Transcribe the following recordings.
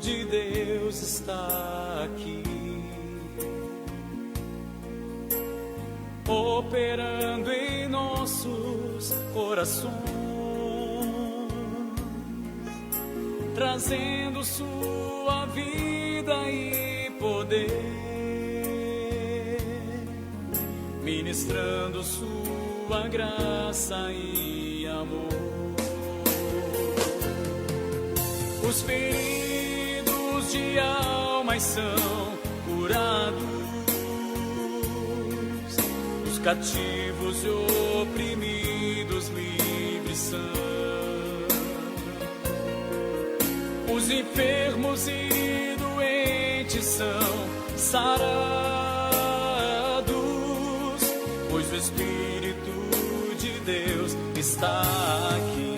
de Deus está aqui, operando em nossos corações, trazendo sua vida e poder, ministrando sua graça e amor. Os feridos de almas são curados, os cativos e oprimidos livres são, os enfermos e doentes são sarados, pois o Espírito de Deus está aqui.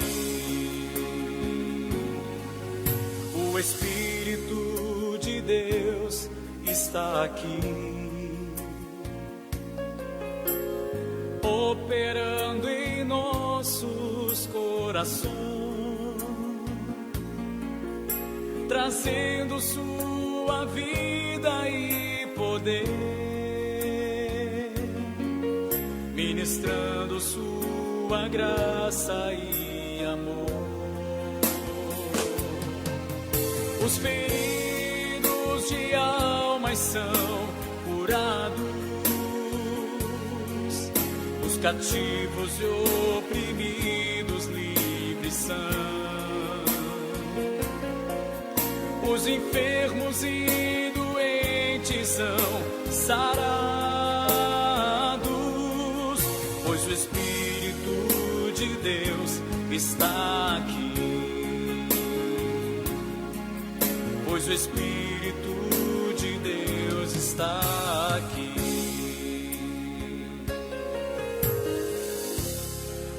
O Espírito de Deus está aqui, operando em nossos corações, trazendo sua vida e poder, ministrando sua graça e amor. Os feridos de almas são curados, os cativos e oprimidos livres são, os enfermos e doentes são sarados, pois o Espírito de Deus está aqui. Pois o Espírito de Deus está aqui.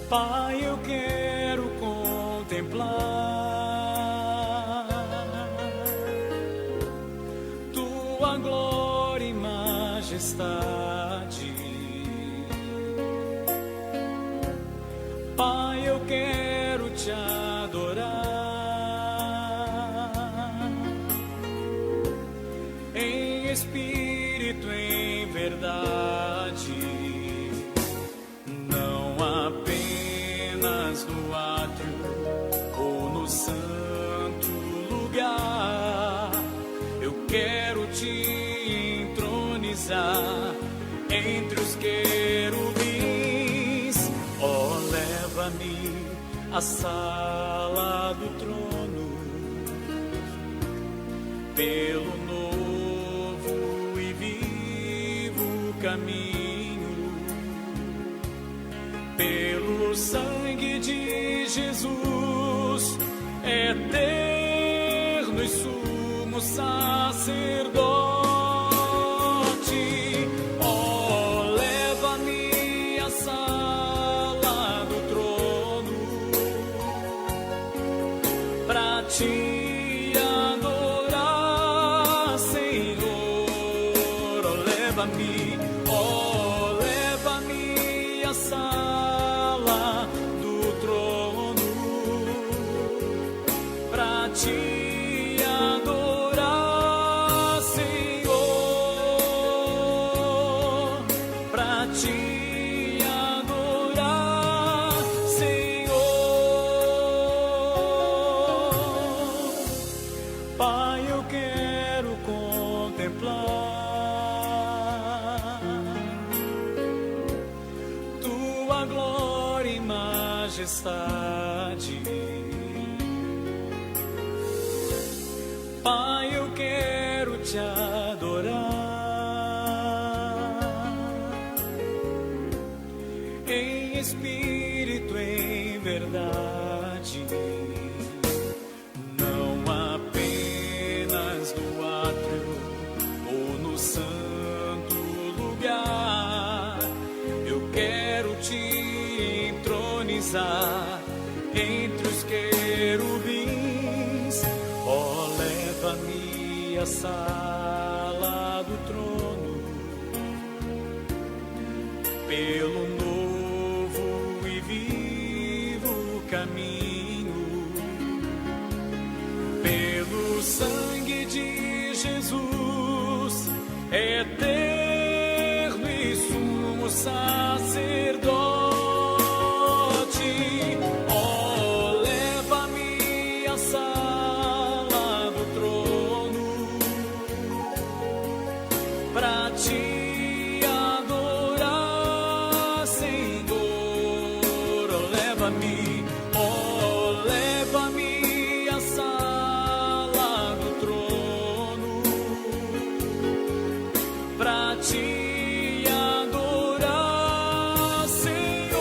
Pai, eu quero contemplar tua glória e majestade. Pai, eu quero te adorar em espírito, em verdade, não apenas no átrio ou no santo lugar. Eu quero te entronizar entre os querubins. Oh, leva-me à sala do trono, pelo novo e vivo caminho, pelo sangue de Jesus, eterno e sumo sacerdote. Oh, leva-me à sala do trono pra ti oh, leva-me à sala do trono pra te adorar, Senhor, pra te adorar, Senhor. Pai, eu quero contemplar tua glória e majestade. Pai, eu quero te adorar em espírito, em verdade, não apenas no átrio ou no santo lugar. Eu quero te entronizar entre os querubins. Oh, leva-me à sala do trono, pelo novo e vivo caminho, pelo sangue eterno e sumo sacerdote, oh, leva-me à sala do trono pra te adorar, Senhor. Oh, leva-me à sala do trono pra te adorar, Senhor,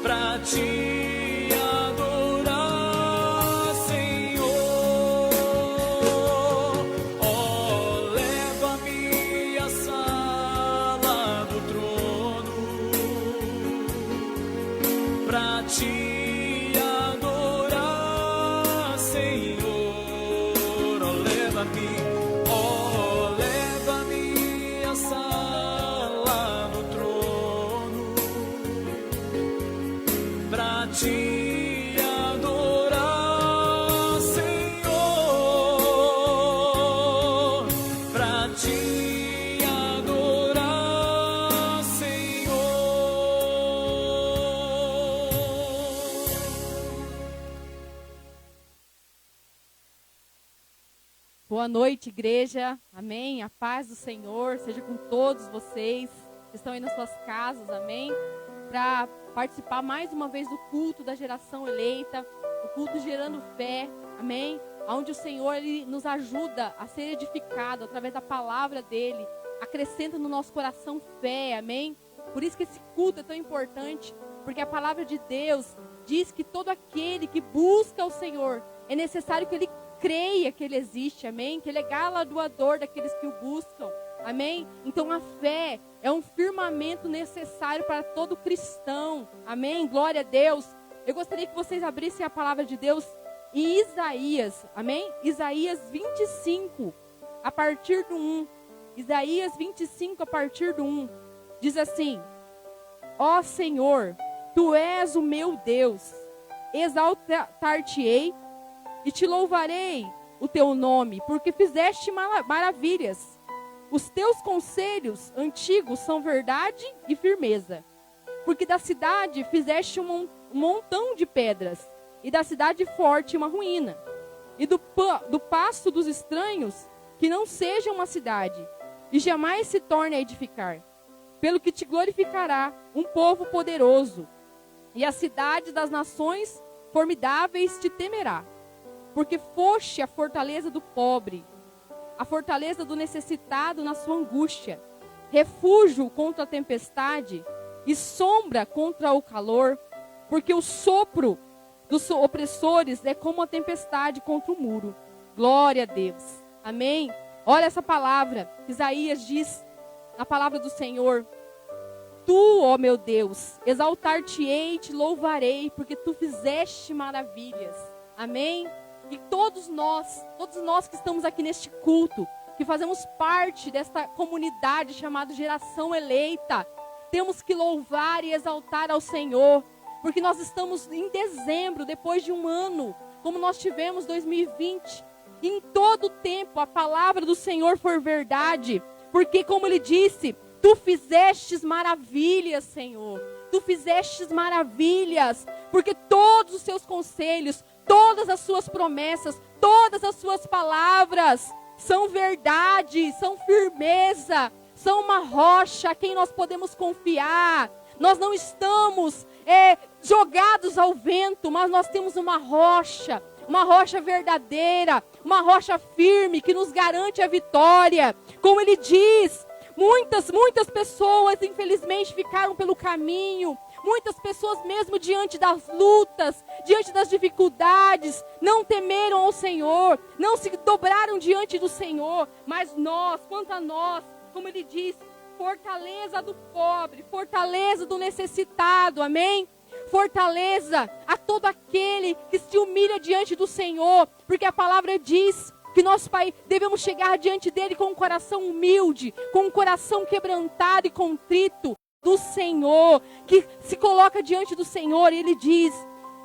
pra te adorar, Senhor. Oh, leva-me à sala do trono pra te adorar, Senhor. Oh, leva-me à sala do trono pra te adorar, Senhor, pra te adorar, Senhor. Boa noite, igreja. Amém. A paz do Senhor seja com todos vocês que estão aí nas suas casas. Amém. Para participar mais uma vez do culto da geração eleita, o culto gerando fé. Amém. Onde o Senhor ele nos ajuda a ser edificado através da palavra dele, acrescenta no nosso coração fé. Amém. Por isso que esse culto é tão importante, porque a palavra de Deus diz que todo aquele que busca o Senhor, é necessário que ele creia que ele existe, amém? Que ele é galardoador daqueles que o buscam, amém? Então a fé é um firmamento necessário para todo cristão, amém? Glória a Deus. Eu gostaria que vocês abrissem a palavra de Deus em Isaías, amém? Isaías 25, a partir do 1. Isaías 25, a partir do 1. Diz assim: ó Senhor, tu és o meu Deus, exaltar-te-ei e te louvarei o teu nome, porque fizeste maravilhas. Os teus conselhos antigos são verdade e firmeza. Porque da cidade fizeste um montão de pedras, e da cidade forte uma ruína. E do pasto dos estranhos, que não seja uma cidade, e jamais se torne a edificar. Pelo que te glorificará um povo poderoso, e a cidade das nações formidáveis te temerá. Porque foste a fortaleza do pobre, a fortaleza do necessitado na sua angústia, refúgio contra a tempestade e sombra contra o calor, porque o sopro dos opressores é como a tempestade contra o muro. Glória a Deus. Amém? Olha essa palavra, Isaías diz, na palavra do Senhor: tu, ó meu Deus, exaltar-te-ei e te louvarei, porque tu fizeste maravilhas. Amém? E todos nós que estamos aqui neste culto, que fazemos parte desta comunidade chamada Geração Eleita, temos que louvar e exaltar ao Senhor, porque nós estamos em dezembro, depois de um ano, como nós tivemos 2020. E em todo o tempo a palavra do Senhor foi verdade, porque como Ele disse, tu fizestes maravilhas, Senhor. Tu fizestes maravilhas, porque todos os seus conselhos, todas as suas promessas, todas as suas palavras são verdade, são firmeza, são uma rocha a quem nós podemos confiar. Nós não estamos jogados ao vento, mas nós temos uma rocha verdadeira, uma rocha firme que nos garante a vitória. Como ele diz, muitas pessoas infelizmente ficaram pelo caminho. Muitas pessoas mesmo diante das lutas, diante das dificuldades, não temeram ao Senhor, não se dobraram diante do Senhor. Mas nós, quanto a nós, como ele diz, fortaleza do pobre, fortaleza do necessitado, amém? Fortaleza a todo aquele que se humilha diante do Senhor, porque a palavra diz que nosso Pai, devemos chegar diante dele com um coração humilde, com um coração quebrantado e contrito do Senhor, que se coloca diante do Senhor, e ele diz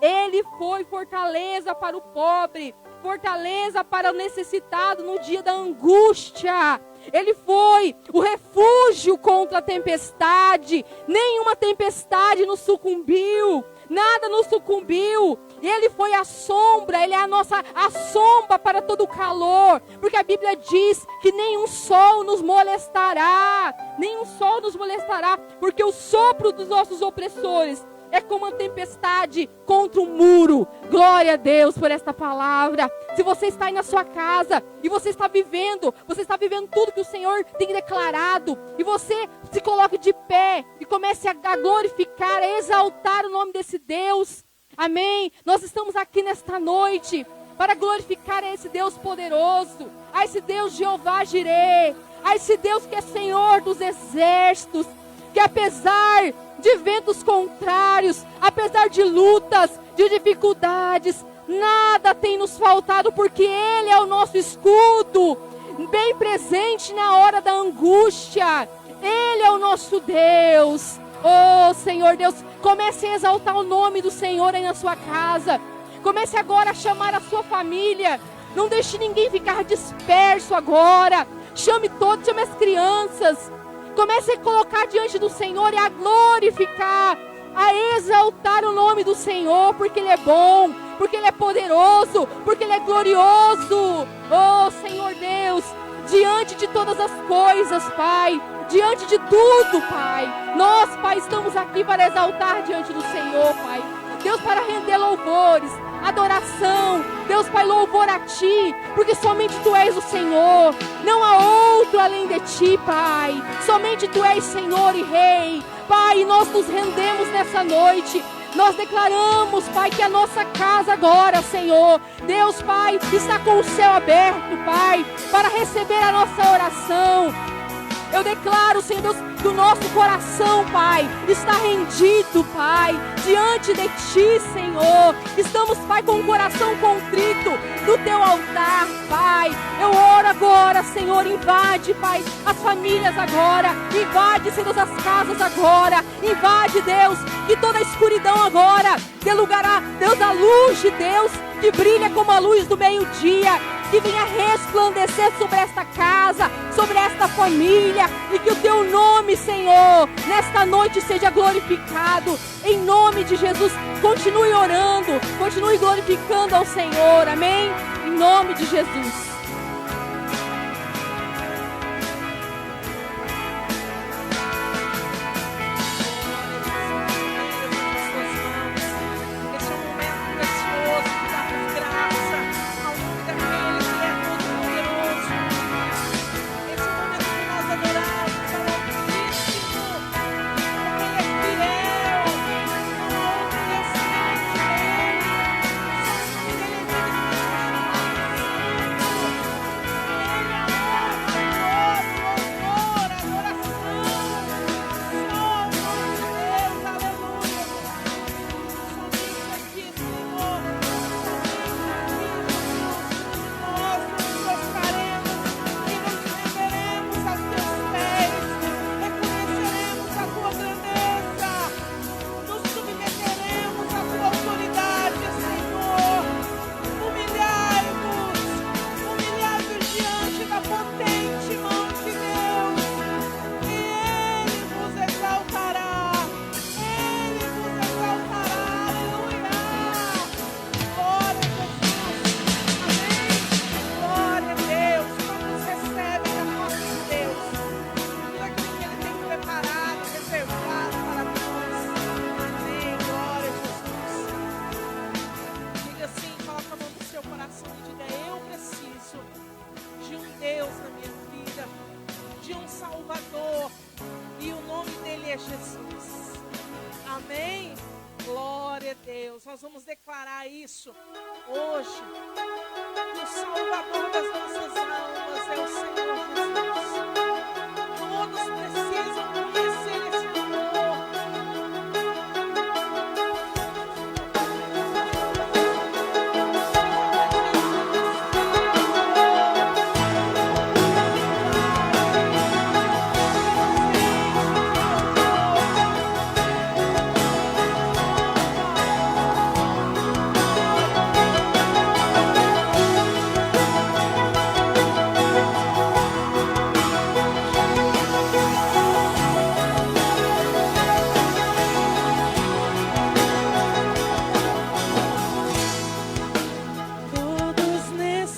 Ele foi fortaleza para o pobre, fortaleza para o necessitado no dia da angústia. Ele foi o refúgio contra a tempestade. Nenhuma tempestade nos sucumbiu. Nada nos sucumbiu. Ele foi a sombra, Ele é a sombra para todo o calor. Porque a Bíblia diz que nenhum sol nos molestará. Nenhum sol nos molestará. Porque o sopro dos nossos opressores é como uma tempestade contra um muro. Glória a Deus por esta palavra. Se você está aí na sua casa e você está vivendo tudo que o Senhor tem declarado, e você se coloque de pé e comece a glorificar, a exaltar o nome desse Deus. Amém? Nós estamos aqui nesta noite para glorificar a esse Deus poderoso, a esse Deus Jeová Jireh, a esse Deus que é Senhor dos exércitos, que apesar de ventos contrários, apesar de lutas, de dificuldades, nada tem nos faltado, porque Ele é o nosso escudo, bem presente na hora da angústia. Ele é o nosso Deus. Oh, Senhor Deus, comece a exaltar o nome do Senhor aí na sua casa. Comece agora a chamar a sua família. Não deixe ninguém ficar disperso agora. Chame todos, chame as crianças. Comece a colocar diante do Senhor e a glorificar, a exaltar o nome do Senhor, porque Ele é bom, porque Ele é poderoso, porque Ele é glorioso. Oh, Senhor Deus, diante de todas as coisas, Pai, diante de tudo, Pai, nós, Pai, estamos aqui para exaltar diante do Senhor, Pai. Deus, para render louvores, adoração. Deus, Pai, louvor a Ti, porque somente Tu és o Senhor. Não há outro além de Ti, Pai. Somente Tu és Senhor e Rei. Pai, nós nos rendemos nessa noite. Nós declaramos, Pai, que a nossa casa agora, Senhor, Deus, Pai, está com o céu aberto, Pai, para receber a nossa oração. Eu declaro, Senhor Deus, que o nosso coração, Pai, está rendido, Pai, diante de Ti, Senhor. Estamos, Pai, com o coração contrito do Teu altar, Pai. Eu oro agora, Senhor, invade, Pai, as famílias agora. Invade, Senhor Deus, as casas agora. Invade, Deus, que toda a escuridão agora dê lugar a, Deus, a luz de Deus, que brilha como a luz do meio-dia, que venha resplandecer sobre esta casa, sobre esta família, e que o Teu nome, Senhor, nesta noite seja glorificado, em nome de Jesus. Continue orando, continue glorificando ao Senhor, amém? Em nome de Jesus. Jesus. Amém? Glória a Deus. Nós vamos declarar isso hoje. Que o Salvador das nossas almas é o Senhor Jesus. Todos precisam conhecer esse amor.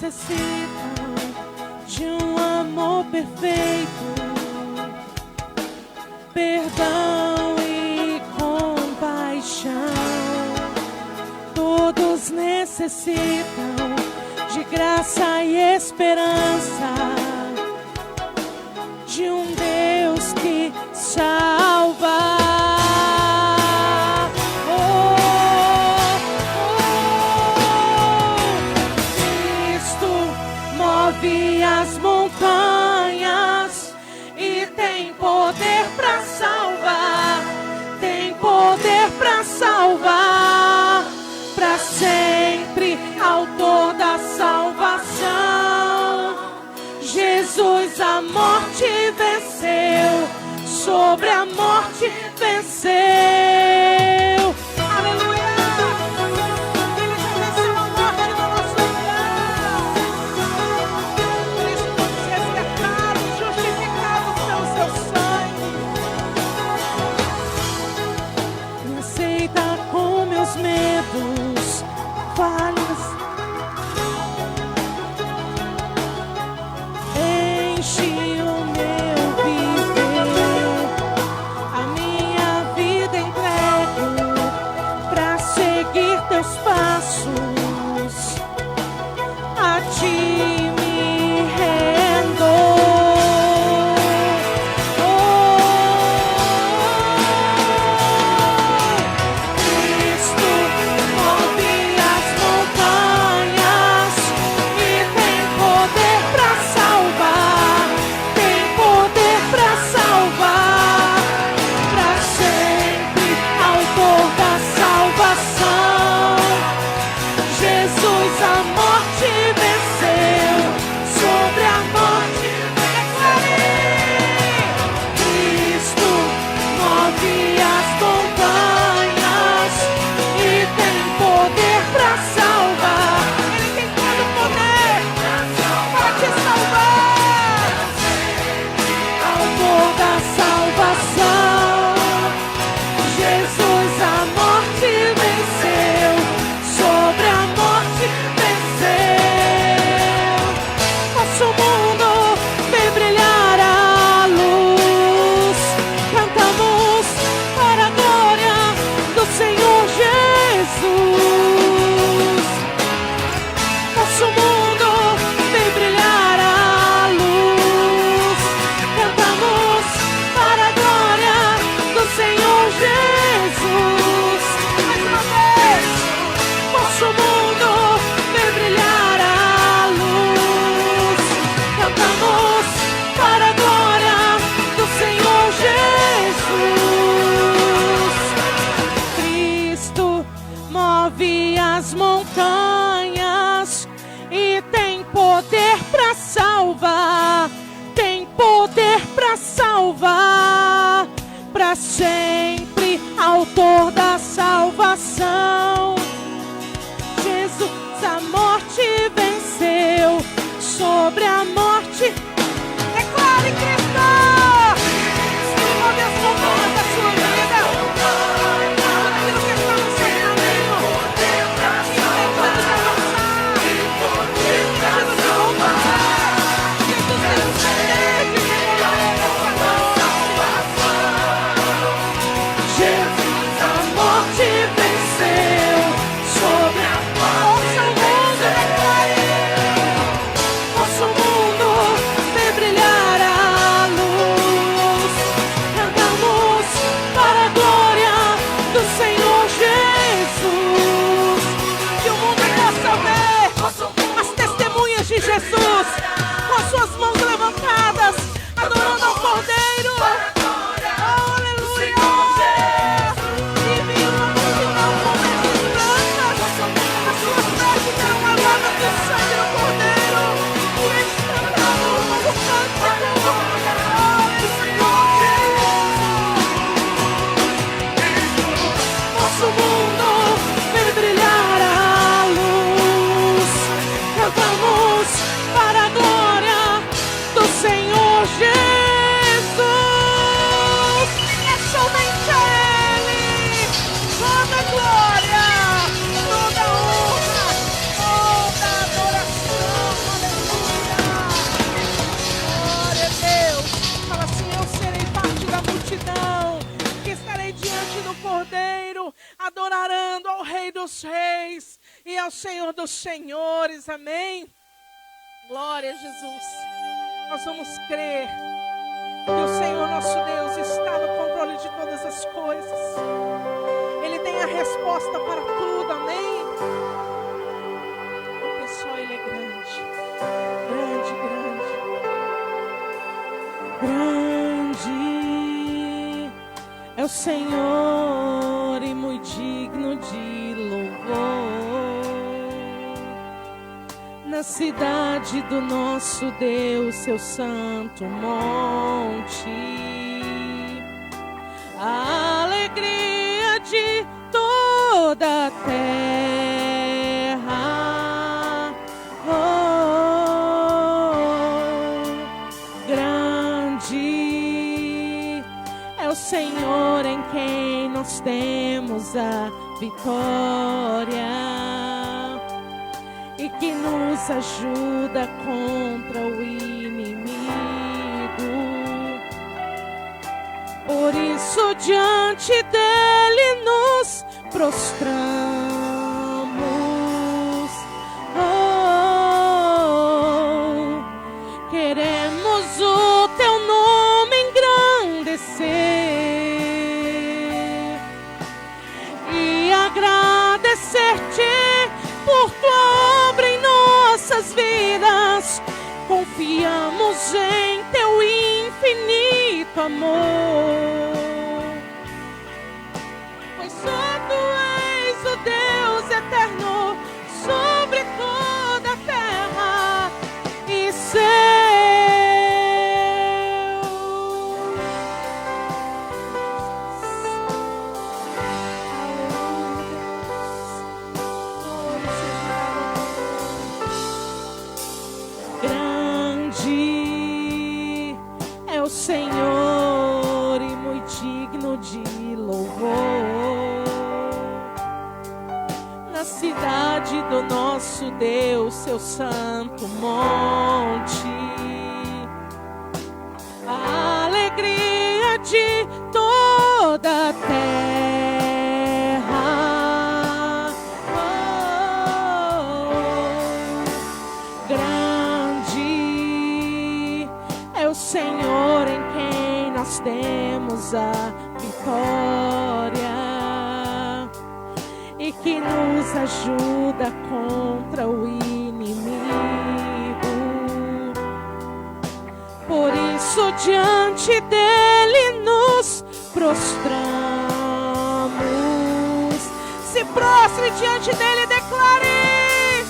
necessitam de um amor perfeito, perdão e compaixão. Todos necessitam de graça e esperança, de um Deus que salva. Move as montanhas e tem poder para salvar, tem poder para salvar, para sempre, autor da salvação. Jesus a morte venceu, sobre a morte venceu. Aleluia! Ele já venceu a morte no nosso lugar. Por isso fomos resgatados, justificados pelo seu sangue. Me aceita com meus medos, falhas. Enche o meu viver, a minha vida entrego pra seguir teus passos, a ti me rendo. Cristo move as montanhas e tem poder pra salvar, tem poder pra salvar, pra sempre, autor da salvação. Jesus a morte venceu, sobre a morte declarei. Cristo move as montanhas e tem poder pra salvar. Ele tem todo o poder para te salvar, autor da salvação. Jesus a morte venceu, sobre a morte venceu. Nosso mundo vem brilhar a luz, cantamos para a glória do Senhor Jesus. Nosso mundo vem brilhar a luz, cantamos para a glória do Senhor Jesus. Mais uma vez, nosso mundo vem brilhar a luz, cantamos para a glória do Senhor Jesus. Cristo move as montanhas e tem poder para salvar, tem poder para salvar, para sempre, autor da salvação. Jesus a morte venceu, sobre a morte. Declare Cristo! Ele move as montanhas da sua vida, aquilo que está no seu caminho. E tem tudo de avançar, tem tudo de voltar. Jesus tem o poder de remover essa salvação. Jesus a morte venceu, sobre a morte. Nosso mundo vem brilhar a luz, cantamos para a glória do Senhor Jesus. Que o mundo possa ver as testemunhas de Jesus, com as suas mãos levantadas, adorando ao Cordeiro. Aleluia! E viu uma multidão com vestes brancas, as suas vestes eram lavadas do sangue do Cordeiro, e eles cantavam um novo cântico. Nosso mundo vem brilhar a luz, cantamos ao Senhor dos Senhores, amém? Glória a Jesus. Nós vamos crer que o Senhor nosso Deus está no controle de todas as coisas. Ele tem a resposta para tudo, amém? Porque só Ele é grande, grande, grande. Grande é o Senhor e muito digno de louvor. Na cidade do nosso Deus, seu santo monte, a alegria de toda a terra. Grande é o Senhor em quem nós temos a vitória, e que nos ajuda contra o inimigo. Por isso diante dele nos prostramos. Queremos o teu nome engrandecer e agradecer-te por tua obra em nossas vidas. Confiamos em teu infinito amor, pois só tu és o Deus eterno sobre toda a terra e céu. Grande é o Senhor e muito digno de louvor. Na cidade do nosso Deus, seu santo monte, a alegria de toda a terra. Grande é o Senhor em quem nós temos a vitória, e que nos ajuda contra o inimigo. Por isso diante dele nos prostramos. Se prostre diante dele e declare: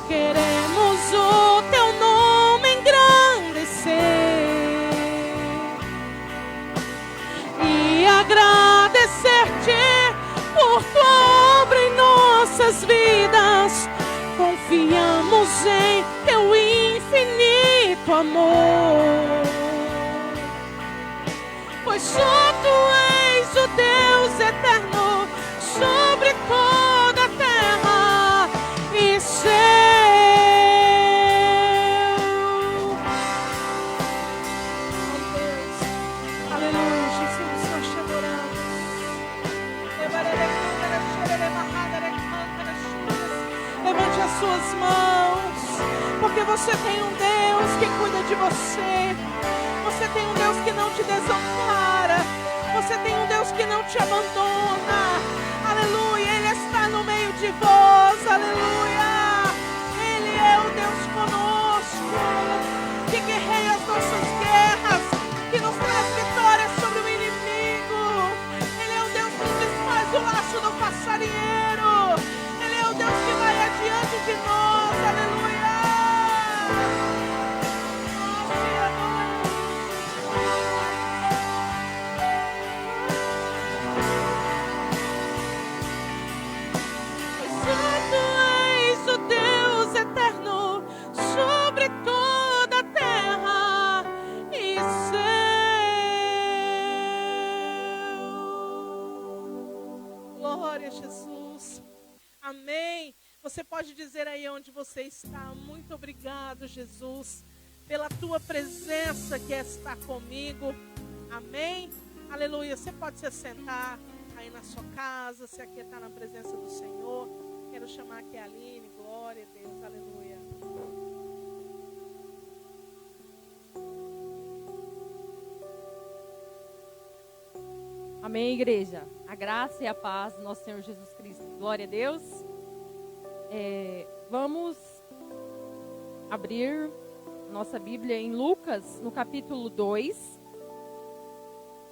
queremos o teu nome engrandecer e agradecer-te por tua obra em nossas vidas. Confiamos em teu infinito amor, pois só tu és o Deus eterno sobre toda a terra e céu. Aleluia, Jesus, nós te adoramos. Levante as suas mãos, porque você tem um Deus que cuida de você. Você tem um Deus que não te desampara. Você tem um Deus que não te abandona. Aleluia, Ele está no meio de vós. Aleluia, Ele é o Deus conosco, que guerreia as nossas guerras, que nos traz vitória sobre o inimigo. Ele é o Deus que desfaz o laço do passarinheiro. Ele é o Deus que vai adiante de nós. Aleluia. Jesus, amém. Você pode dizer aí onde você está: muito obrigado, Jesus, pela tua presença que está comigo, amém, aleluia. Você pode se sentar aí na sua casa, se aquietar na presença do Senhor. Quero chamar aqui a Aline. Glória a Deus, aleluia. Amém, igreja. A graça e a paz do nosso Senhor Jesus Cristo. Glória a Deus. Vamos abrir nossa Bíblia em Lucas, no capítulo 2,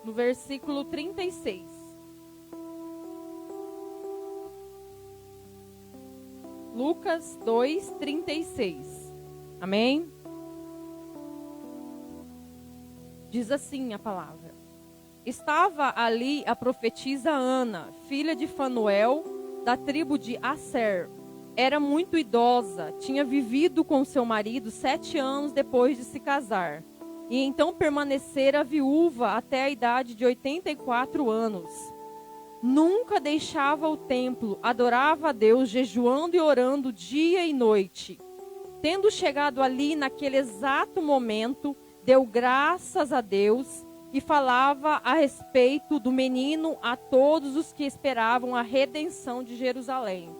no versículo 36. Lucas 2, 36. Amém? Diz assim a palavra. Estava ali a profetisa Ana, filha de Fanuel, da tribo de Asser. Era muito idosa, tinha vivido com seu marido 7 anos depois de se casar. E então permanecera viúva até a idade de 84 anos. Nunca deixava o templo, adorava a Deus, jejuando e orando dia e noite. Tendo chegado ali naquele exato momento, deu graças a Deus e falava a respeito do menino a todos os que esperavam a redenção de Jerusalém.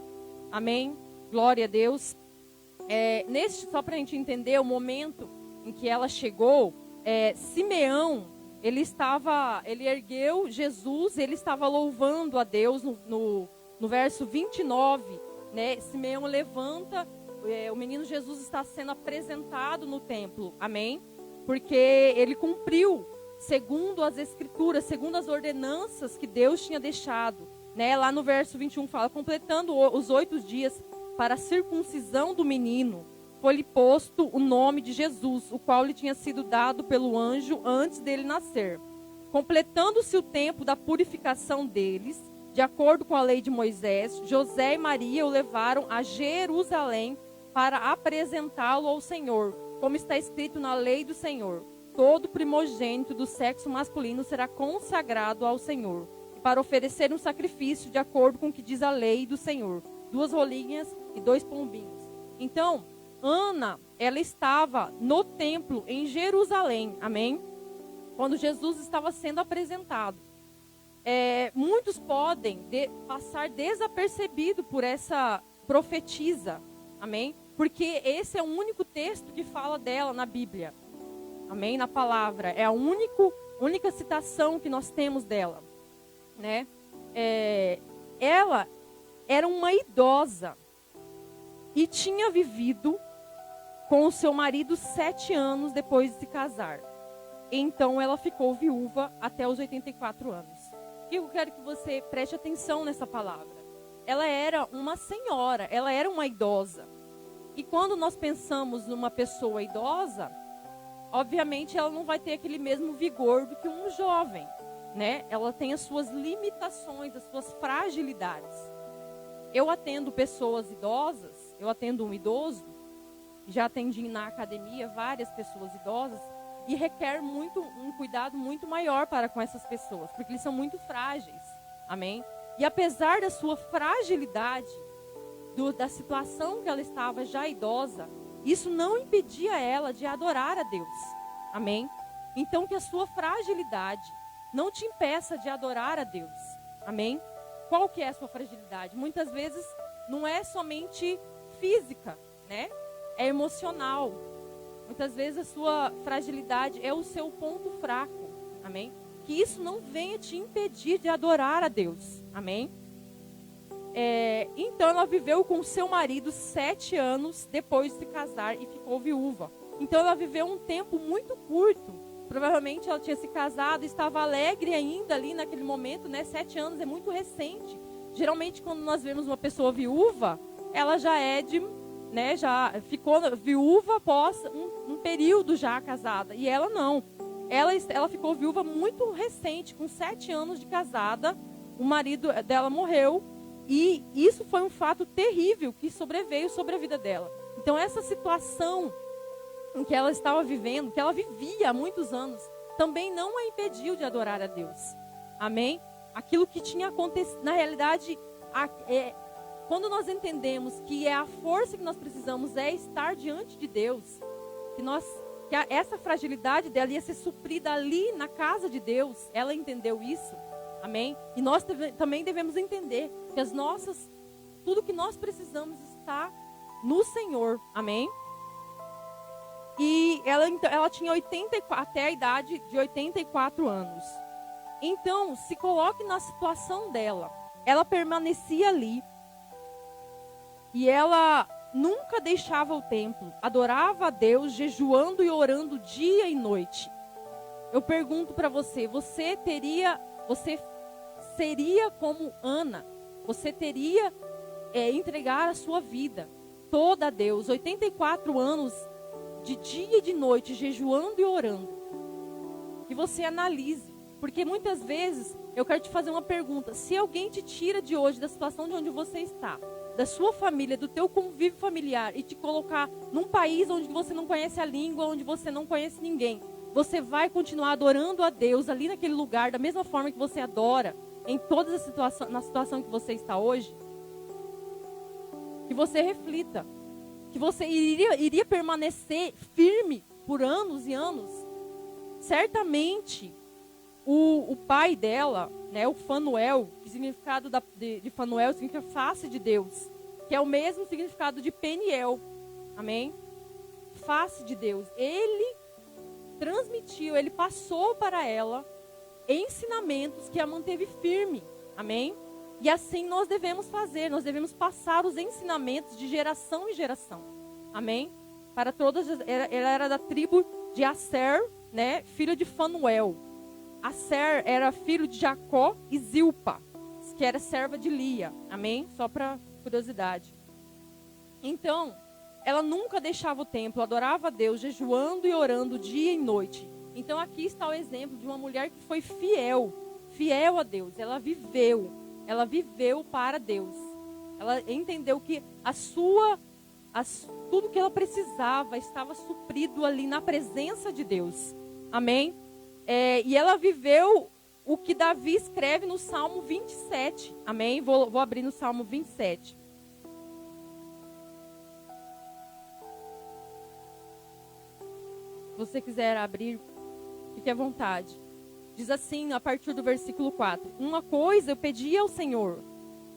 Amém? Glória a Deus. Só para a gente entender o momento em que ela chegou, Simeão, ele ergueu Jesus, ele estava louvando a Deus no verso 29, né? Simeão levanta, o menino Jesus está sendo apresentado no templo, amém? Porque ele cumpriu segundo as escrituras, segundo as ordenanças que Deus tinha deixado, né? Lá no verso 21 fala, completando os 8 dias para a circuncisão do menino, foi-lhe posto o nome de Jesus, o qual lhe tinha sido dado pelo anjo antes dele nascer. Completando-se o tempo da purificação deles, de acordo com a lei de Moisés, José e Maria o levaram a Jerusalém para apresentá-lo ao Senhor, como está escrito na lei do Senhor. Todo primogênito do sexo masculino será consagrado ao Senhor, para oferecer um sacrifício de acordo com o que diz a lei do Senhor, 2 rolinhas e 2 pombinhos. Então, Ana, ela estava no templo em Jerusalém, amém? Quando Jesus estava sendo apresentado. Muitos podem passar desapercebido por essa profetisa, amém? Porque esse é o único texto que fala dela na Bíblia, amém? Na palavra, é a única citação que nós temos dela, né? Ela era uma idosa e tinha vivido com o seu marido 7 anos depois de se casar. Então ela ficou viúva até os 84 anos. E eu quero que você preste atenção nessa palavra. Ela era uma senhora, ela era uma idosa. E quando nós pensamos numa pessoa idosa, obviamente ela não vai ter aquele mesmo vigor do que um jovem, né? Ela tem as suas limitações, as suas fragilidades. Eu atendo pessoas idosas, eu atendo um idoso, já atendi na academia várias pessoas idosas, e requer um cuidado muito maior para com essas pessoas, porque eles são muito frágeis, amém? E apesar da sua fragilidade, da situação que ela estava já idosa, isso não impedia ela de adorar a Deus, amém? Então que a sua fragilidade não te impeça de adorar a Deus, amém? Qual que é a sua fragilidade? Muitas vezes não é somente física, né? É emocional. Muitas vezes a sua fragilidade é o seu ponto fraco, amém? Que isso não venha te impedir de adorar a Deus, amém? Então ela viveu com seu marido 7 anos depois de se casar e ficou viúva. Então ela viveu um tempo muito curto. Provavelmente ela tinha se casado, estava alegre ainda ali naquele momento, né? 7 anos é muito recente. Geralmente quando nós vemos uma pessoa viúva, ela já já ficou viúva após um período já casada. E ela não. Ela ficou viúva muito recente, com 7 anos de casada. O marido dela morreu. E isso foi um fato terrível que sobreveio sobre a vida dela. Então essa situação em que ela estava vivendo, que ela vivia há muitos anos, também não a impediu de adorar a Deus. Amém? Aquilo que tinha acontecido, na realidade, quando nós entendemos que a força que nós precisamos é estar diante de Deus, que essa fragilidade dela ia ser suprida ali na casa de Deus, ela entendeu isso, amém? E nós também devemos entender que as nossas tudo que nós precisamos está no Senhor. Amém? E ela tinha 84, até a idade de 84 anos. Então, se coloque na situação dela. Ela permanecia ali. E ela nunca deixava o templo. Adorava a Deus, jejuando e orando dia e noite. Eu pergunto para você, você seria como Ana? Você teria entregar a sua vida toda a Deus, 84 anos de dia e de noite, jejuando e orando. Que você analise, porque muitas vezes eu quero te fazer uma pergunta: se alguém te tira de hoje da situação de onde você está, da sua família, do teu convívio familiar, e te colocar num país onde você não conhece a língua, onde você não conhece ninguém, você vai continuar adorando a Deus ali naquele lugar, da mesma forma que você adora em todas as situações, na situação que você está hoje? Que você reflita, que você iria permanecer firme por anos e anos. Certamente, o pai dela, né, o Fanuel, que significado de Fanuel significa face de Deus, que é o mesmo significado de Peniel, amém? Face de Deus. Ele transmitiu, ele passou para ela ensinamentos que a manteve firme, amém? E assim nós devemos fazer, nós devemos passar os ensinamentos de geração em geração, amém? Para todas, ela era da tribo de Asser, né, filho de Fanuel. Asser era filho de Jacó e Zilpa, que era serva de Lia, amém? Só para curiosidade. Então, ela nunca deixava o templo, adorava a Deus, jejuando e orando dia e noite. Então aqui está o exemplo de uma mulher que foi fiel a Deus. Ela viveu para Deus. Ela entendeu que tudo que ela precisava estava suprido ali na presença de Deus. Amém? E ela viveu o que Davi escreve no Salmo 27. Amém? Vou abrir no Salmo 27. Se você quiser abrir, fique à vontade. Diz assim, a partir do versículo 4. Uma coisa eu pedi ao Senhor,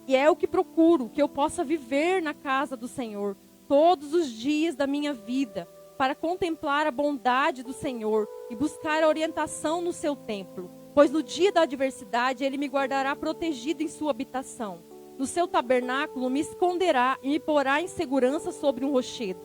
e é o que procuro, que eu possa viver na casa do Senhor todos os dias da minha vida, para contemplar a bondade do Senhor e buscar a orientação no seu templo. Pois no dia da adversidade ele me guardará protegido em sua habitação. No seu tabernáculo me esconderá e me porá em segurança sobre um rochedo.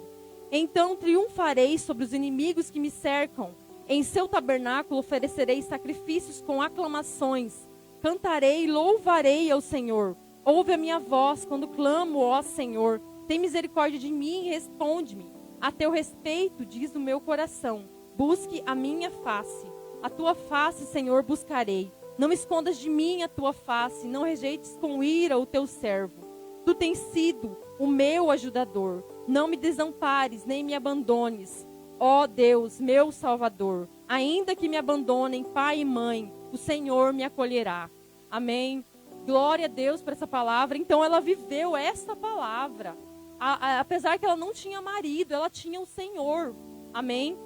Então triunfarei sobre os inimigos que me cercam. Em seu tabernáculo oferecerei sacrifícios com aclamações. Cantarei e louvarei ao Senhor. Ouve a minha voz quando clamo, ó Senhor. Tem misericórdia de mim e responde-me. A teu respeito, diz o meu coração, busque a minha face. A tua face, Senhor, buscarei. Não escondas de mim a tua face, não rejeites com ira o teu servo. Tu tens sido o meu ajudador. Não me desampares, nem me abandones. Ó Deus, meu Salvador, ainda que me abandonem pai e mãe, o Senhor me acolherá. Amém? Glória a Deus por essa palavra. Então ela viveu essa palavra. Apesar que ela não tinha marido, ela tinha o Senhor. Amém?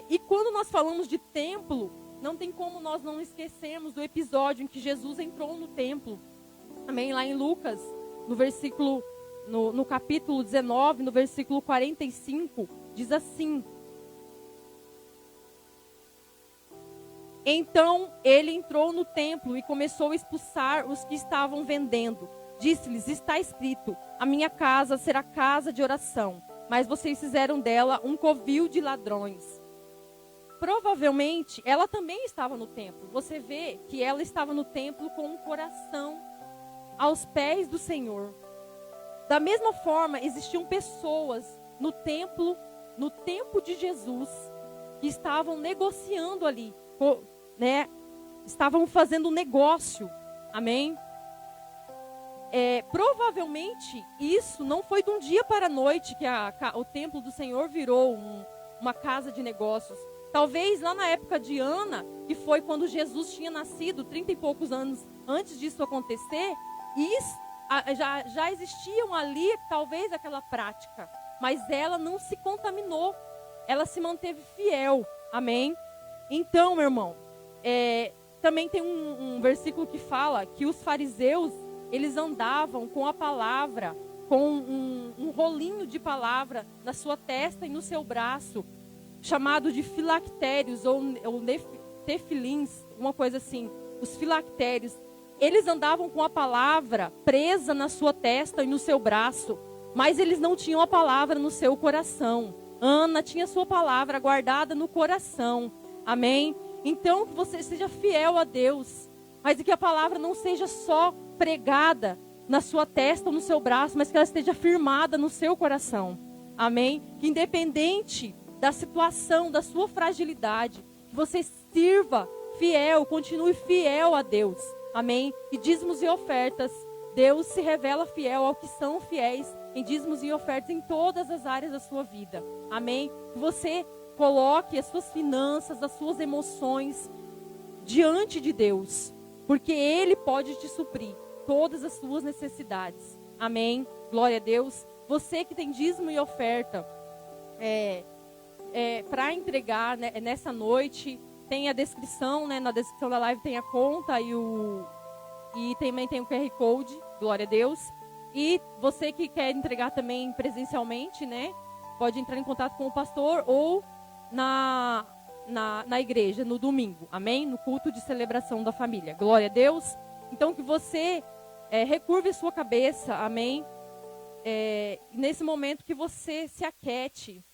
E quando nós falamos de templo, não tem como nós não esquecermos do episódio em que Jesus entrou no templo. Amém? Lá em Lucas, no capítulo 19, no versículo 45, diz assim: Então ele entrou no templo e começou a expulsar os que estavam vendendo. Disse-lhes: está escrito, a minha casa será casa de oração, mas vocês fizeram dela um covil de ladrões. Provavelmente, ela também estava no templo. Você vê que ela estava no templo com um coração aos pés do Senhor. Da mesma forma, existiam pessoas no templo, no tempo de Jesus, que estavam negociando ali, né? Estavam fazendo um negócio. Amém? Provavelmente isso não foi de um dia para a noite que o templo do Senhor virou uma casa de negócios. Talvez lá na época de Ana, que foi quando Jesus tinha nascido, 30 e poucos anos antes disso acontecer, já existiam ali talvez aquela prática, mas ela não se contaminou, ela se manteve fiel. Amém? Então, meu irmão, também tem um versículo que fala que os fariseus, eles andavam com a palavra, com um rolinho de palavra na sua testa e no seu braço, chamado de filactérios ou tefilins, uma coisa assim, os filactérios. Eles andavam com a palavra presa na sua testa e no seu braço, mas eles não tinham a palavra no seu coração. Ana tinha a sua palavra guardada no coração. Amém? Então, que você seja fiel a Deus, mas que a palavra não seja só pregada na sua testa ou no seu braço, mas que ela esteja firmada no seu coração. Amém? Que independente da situação, da sua fragilidade, que você sirva fiel, continue fiel a Deus. Amém? E dízimos e ofertas, Deus se revela fiel ao que são fiéis em dízimos e ofertas em todas as áreas da sua vida. Amém? Que você coloque as suas finanças, as suas emoções diante de Deus, porque Ele pode te suprir todas as suas necessidades. Amém? Glória a Deus. Você que tem dízimo e oferta para entregar, né, nessa noite, tem a descrição, né, na descrição da live tem a conta e também tem o QR Code, glória a Deus. E você que quer entregar também presencialmente, né, pode entrar em contato com o pastor ou na igreja, no domingo, amém? No culto de celebração da família, glória a Deus. Então que você recurve a sua cabeça, amém? Nesse momento que você se aquete,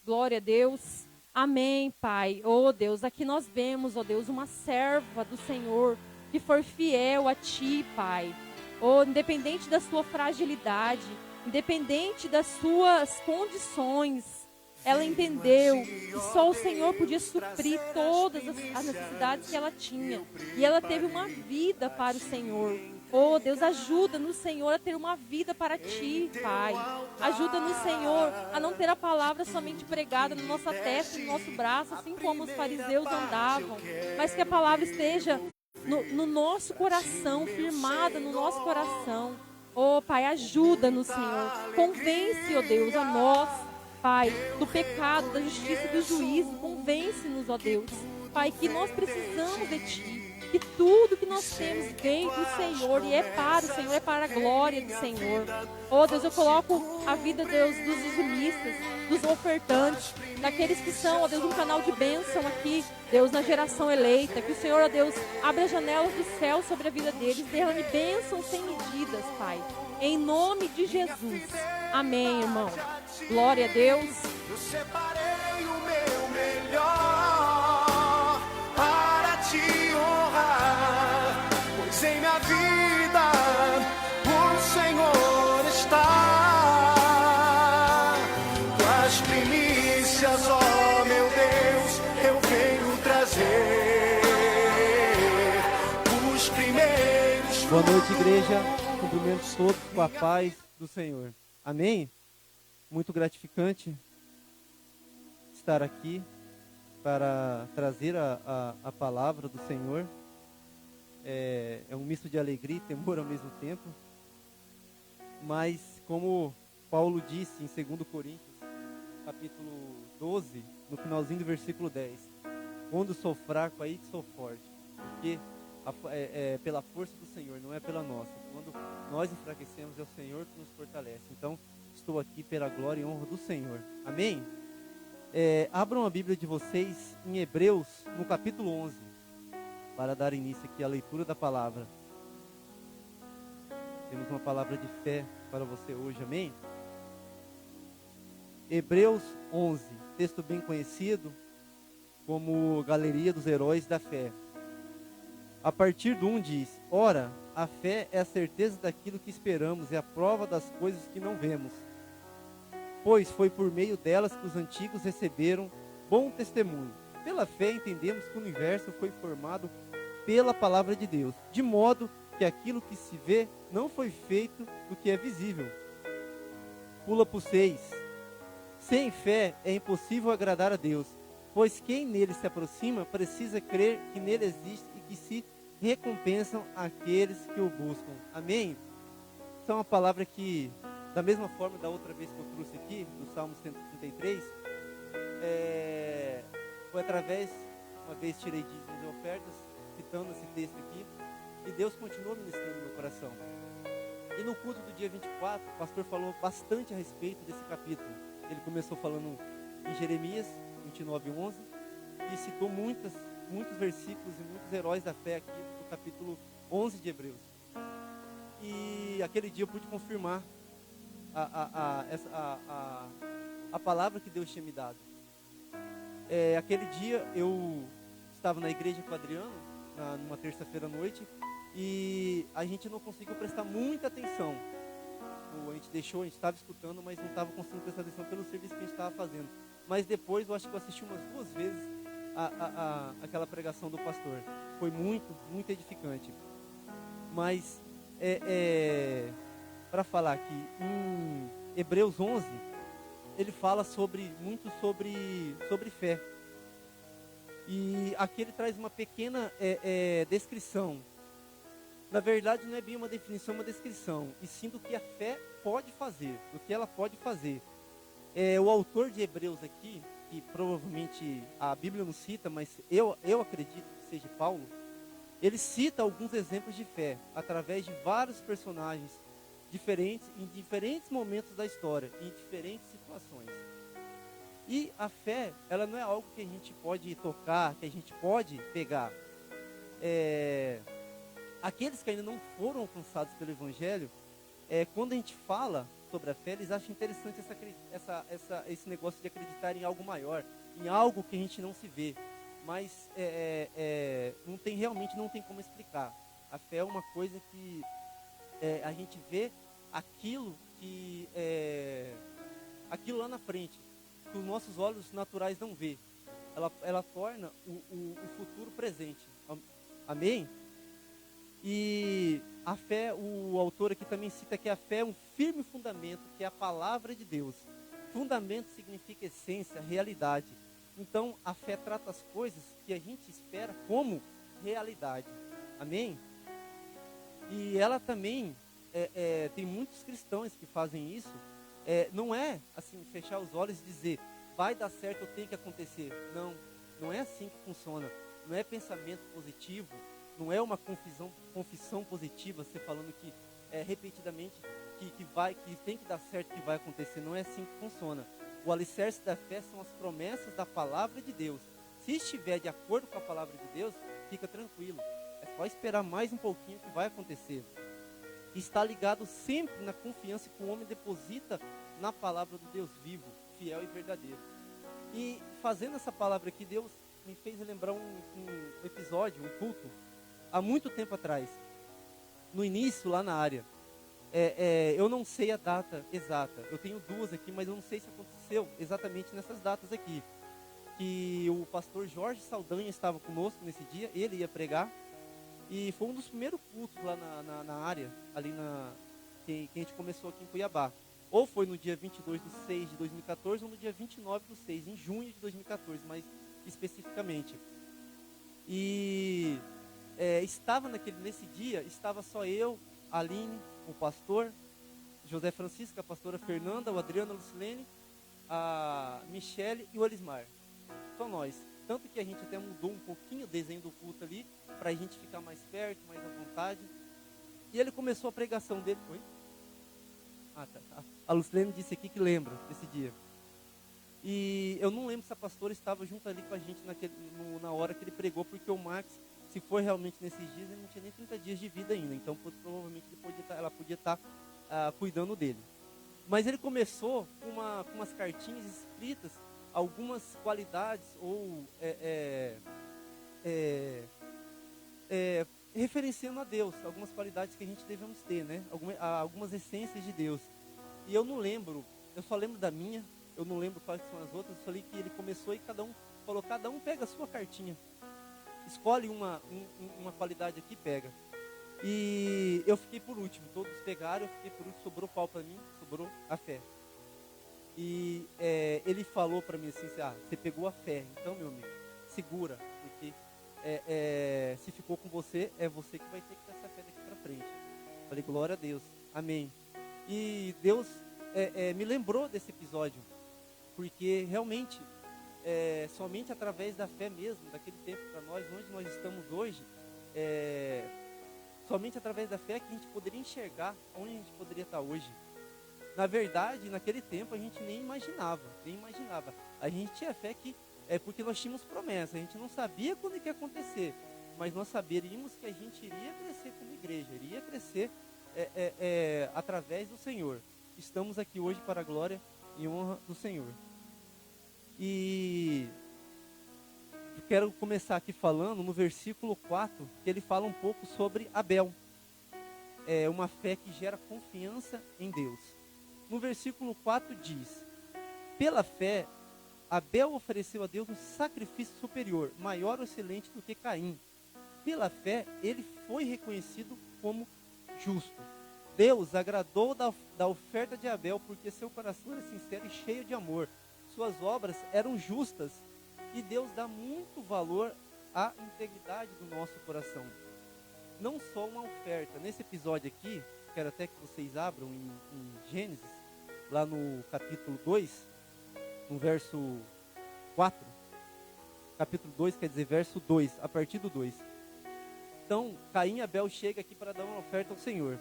glória a Deus, amém, Pai. Oh Deus, aqui nós vemos, oh Deus, uma serva do Senhor que for fiel a Ti, Pai. Oh, independente da sua fragilidade, independente das suas condições, ela entendeu que só o Senhor podia suprir todas as necessidades que ela tinha. E ela teve uma vida para o Senhor. Oh, Deus, ajuda-nos, Senhor, a ter uma vida para Ti, Pai. Ajuda-nos, Senhor, a não ter a palavra somente pregada na nossa testa e no nosso braço, assim como os fariseus andavam. Mas que a palavra esteja no nosso coração, firmada no nosso coração. Oh, Pai, ajuda-nos, Senhor. Convence, oh Deus, a nós, Pai, do pecado, da justiça e do juízo. Convence-nos, ó Deus, Pai, que nós precisamos de Ti. Que tudo que nós temos vem do Senhor e é para o Senhor, é para a glória do Senhor. Oh Deus, eu coloco a vida, Deus, dos dizimistas, dos ofertantes, daqueles que são, ó Deus, um canal de bênção aqui, Deus, na geração eleita. Que o Senhor, ó Deus, abra as janelas do céu sobre a vida deles, derrame bênçãos sem medidas, Pai. Em nome de Jesus. Amém, irmão. Glória a Deus. Eu separei o meu melhor para Te honrar, pois em minha vida o Senhor está. Tuas primícias, ó meu Deus, eu venho trazer os primeiros. Boa noite, igreja. Cumprimento todos com a paz do Senhor. Amém? Muito gratificante estar aqui para trazer a palavra do Senhor. É um misto de alegria e temor ao mesmo tempo. Mas como Paulo disse em 2 Coríntios, capítulo 12, no finalzinho do versículo 10. Quando sou fraco, aí que sou forte. Porque é pela força do Senhor, não é pela nossa. Quando nós enfraquecemos, é o Senhor que nos fortalece. Então, estou aqui pela glória e honra do Senhor. Amém? Abram a Bíblia de vocês em Hebreus, no capítulo 11, para dar início aqui à leitura da palavra. Temos uma palavra de fé para você hoje, amém? Hebreus 11, texto bem conhecido como Galeria dos Heróis da Fé. A partir do 1 diz: ora, a fé é a certeza daquilo que esperamos e a prova das coisas que não vemos. Pois foi por meio delas que os antigos receberam bom testemunho. Pela fé entendemos que o universo foi formado pela palavra de Deus, de modo que aquilo que se vê não foi feito do que é visível. Pula para o 6. Sem fé é impossível agradar a Deus, pois quem nele se aproxima precisa crer que nele existe e que se recompensam aqueles que o buscam. Amém? Essa é uma palavra que, da mesma forma da outra vez que eu trouxe aqui, do Salmo 133, foi através, uma vez tirei dízimos e ofertas, citando esse texto aqui, e Deus continua ministrando no meu coração. E no culto do dia 24, o pastor falou bastante a respeito desse capítulo. Ele começou falando em Jeremias 29:11 e citou muitos versículos e muitos heróis da fé aqui do capítulo 11 de Hebreus. E aquele dia eu pude confirmar a palavra que Deus tinha me dado. Aquele dia eu estava na igreja com o Adriano, numa terça-feira à noite, e a gente não conseguiu prestar muita atenção. A gente estava escutando, mas não estava conseguindo prestar atenção pelo serviço que a gente estava fazendo. Mas depois eu acho que eu assisti umas 2 vezes aquela pregação do pastor. Foi muito, muito edificante. Mas para falar aqui, em Hebreus 11, ele fala muito sobre fé. E aqui ele traz uma pequena descrição. Na verdade, não é bem uma definição, uma descrição, e sim do que a fé pode fazer, do que ela pode fazer. O autor de Hebreus aqui, que provavelmente a Bíblia não cita, mas eu acredito que seja Paulo, ele cita alguns exemplos de fé, através de vários personagens diferentes, em diferentes momentos da história, em diferentes situações. E a fé, ela não é algo que a gente pode tocar, que a gente pode pegar. Aqueles que ainda não foram alcançados pelo Evangelho, quando a gente fala sobre a fé, eles acham interessante esse negócio de acreditar em algo maior, em algo que a gente não se vê. Mas realmente não tem como explicar. A fé é uma coisa que a gente vê aquilo lá na frente, que os nossos olhos naturais não vê. Ela torna o futuro presente. Amém? E a fé, o autor aqui também cita que a fé é um firme fundamento, que é a palavra de Deus. Fundamento significa essência, realidade. Então, a fé trata as coisas que a gente espera como realidade. Amém? E ela também, tem muitos cristãos que fazem isso. Não é assim, fechar os olhos e dizer, vai dar certo, eu tenho que acontecer. Não é assim que funciona. Não é pensamento positivo. Não é uma confissão positiva, você falando que repetidamente que tem que dar certo, que vai acontecer. Não é assim que funciona. O alicerce da fé são as promessas da palavra de Deus. Se estiver de acordo com a palavra de Deus, fica tranquilo. É só esperar mais um pouquinho que vai acontecer. Está ligado sempre na confiança que o homem deposita na palavra do Deus vivo, fiel e verdadeiro. E fazendo essa palavra aqui, Deus me fez lembrar um episódio, um culto, há muito tempo atrás, no início lá na área. Eu não sei a data exata, eu tenho 2 aqui, mas eu não sei se aconteceu exatamente nessas datas aqui. Que o pastor Jorge Saldanha estava conosco nesse dia, ele ia pregar, e foi um dos primeiros cultos lá na área, ali que a gente começou aqui em Cuiabá. Ou foi no dia 22/6 de 2014, ou no dia 29/6, em junho de 2014, mais especificamente. E nesse dia, estava só eu, a Aline, o pastor, José Francisco, a pastora Fernanda, o Adriano, a Lucilene, a Michele e o Elismar. Só nós. Tanto que a gente até mudou um pouquinho o desenho do culto ali, para a gente ficar mais perto, mais à vontade. E ele começou a pregação dele. Oi? Tá. A Lucilene disse aqui que lembra desse dia. E eu não lembro se a pastora estava junto ali com a gente na hora que ele pregou, porque o Max, se for realmente nesses dias, ele não tinha nem 30 dias de vida ainda. Então, provavelmente, ela podia estar cuidando dele. Mas ele começou com umas cartinhas escritas, algumas qualidades ou referenciando a Deus, algumas qualidades que a gente devemos ter, né? Algumas essências de Deus. E eu não lembro, eu só lembro da minha, eu não lembro quais são as outras. Eu falei que ele começou e cada um pega a sua cartinha. Escolhe uma qualidade aqui e pega. E eu fiquei por último, todos pegaram, eu fiquei por último, sobrou pau para mim, sobrou a fé. E ele falou para mim assim, você pegou a fé, então meu amigo, segura, porque se ficou com você, é você que vai ter que ter essa fé daqui para frente. Falei, glória a Deus, amém. E Deus me lembrou desse episódio, porque realmente, somente através da fé mesmo, daquele tempo para nós, onde nós estamos hoje, Somente através da fé que a gente poderia enxergar onde a gente poderia estar hoje. Na verdade, naquele tempo a gente nem imaginava. A gente tinha fé que porque nós tínhamos promessa, a gente não sabia quando ia acontecer, mas nós saberíamos que a gente iria crescer como igreja, iria crescer através do Senhor. Estamos aqui hoje para a glória e honra do Senhor. E quero começar aqui falando no versículo 4, que ele fala um pouco sobre Abel. É uma fé que gera confiança em Deus. No versículo 4 diz: pela fé, Abel ofereceu a Deus um sacrifício superior, maior ou excelente do que Caim. Pela fé, ele foi reconhecido como justo. Deus agradou da oferta de Abel, porque seu coração era sincero e cheio de amor. Suas obras eram justas. E Deus dá muito valor à integridade do nosso coração. Não só uma oferta. Nesse episódio aqui, quero até que vocês abram em Gênesis, lá no capítulo 2, no verso 4. Capítulo 2 quer dizer verso 2, a partir do 2. Então, Caim e Abel chegam aqui para dar uma oferta ao Senhor.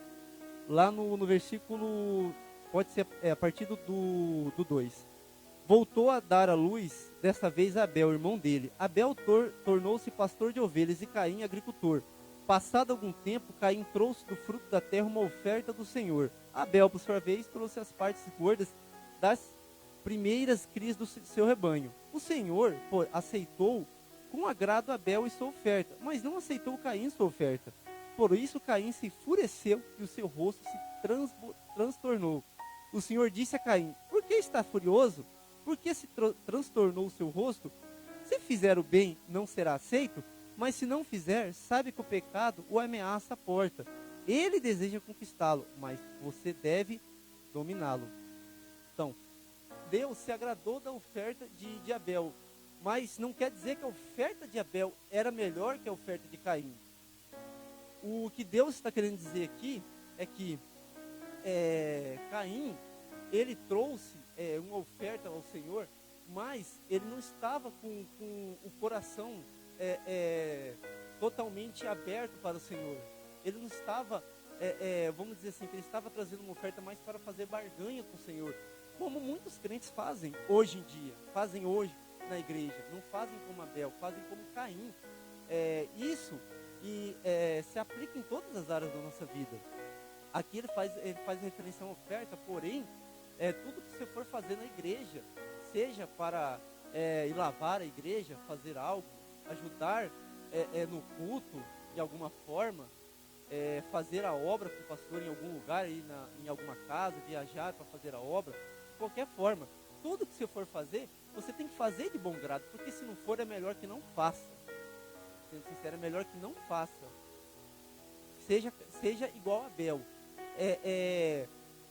Lá no versículo, pode ser a partir do 2. Voltou a dar à luz, desta vez Abel, irmão dele. Abel tornou-se pastor de ovelhas e Caim agricultor. Passado algum tempo, Caim trouxe do fruto da terra uma oferta do Senhor. Abel, por sua vez, trouxe as partes gordas das primeiras crias do seu rebanho. O Senhor aceitou com agrado Abel e sua oferta, mas não aceitou Caim sua oferta. Por isso Caim se enfureceu e o seu rosto se transtornou. O Senhor disse a Caim: por que está furioso? Por que se transtornou o seu rosto? Se fizer o bem, não será aceito, mas se não fizer, sabe que o pecado o ameaça à porta. Ele deseja conquistá-lo, mas você deve dominá-lo. Então, Deus se agradou da oferta de Abel, mas não quer dizer que a oferta de Abel era melhor que a oferta de Caim. O que Deus está querendo dizer aqui é que Caim, ele trouxe uma oferta ao Senhor, mas ele não estava com o coração totalmente aberto para o Senhor. Ele não estava, vamos dizer assim, que ele estava trazendo uma oferta mais para fazer barganha com o Senhor, como muitos crentes fazem hoje em dia, fazem hoje na igreja. Não fazem como Abel, fazem como Caim. Isso se aplica em todas as áreas da nossa vida. Aqui ele faz referência a uma oferta, porém, tudo que você for fazer na igreja, seja para ir lavar a igreja, fazer algo, ajudar no culto de alguma forma, fazer a obra com o pastor em algum lugar, ir em alguma casa, viajar para fazer a obra, de qualquer forma, tudo que você for fazer, você tem que fazer de bom grado, porque se não for, é melhor que não faça. Sendo sincero, é melhor que não faça. Seja igual a Abel.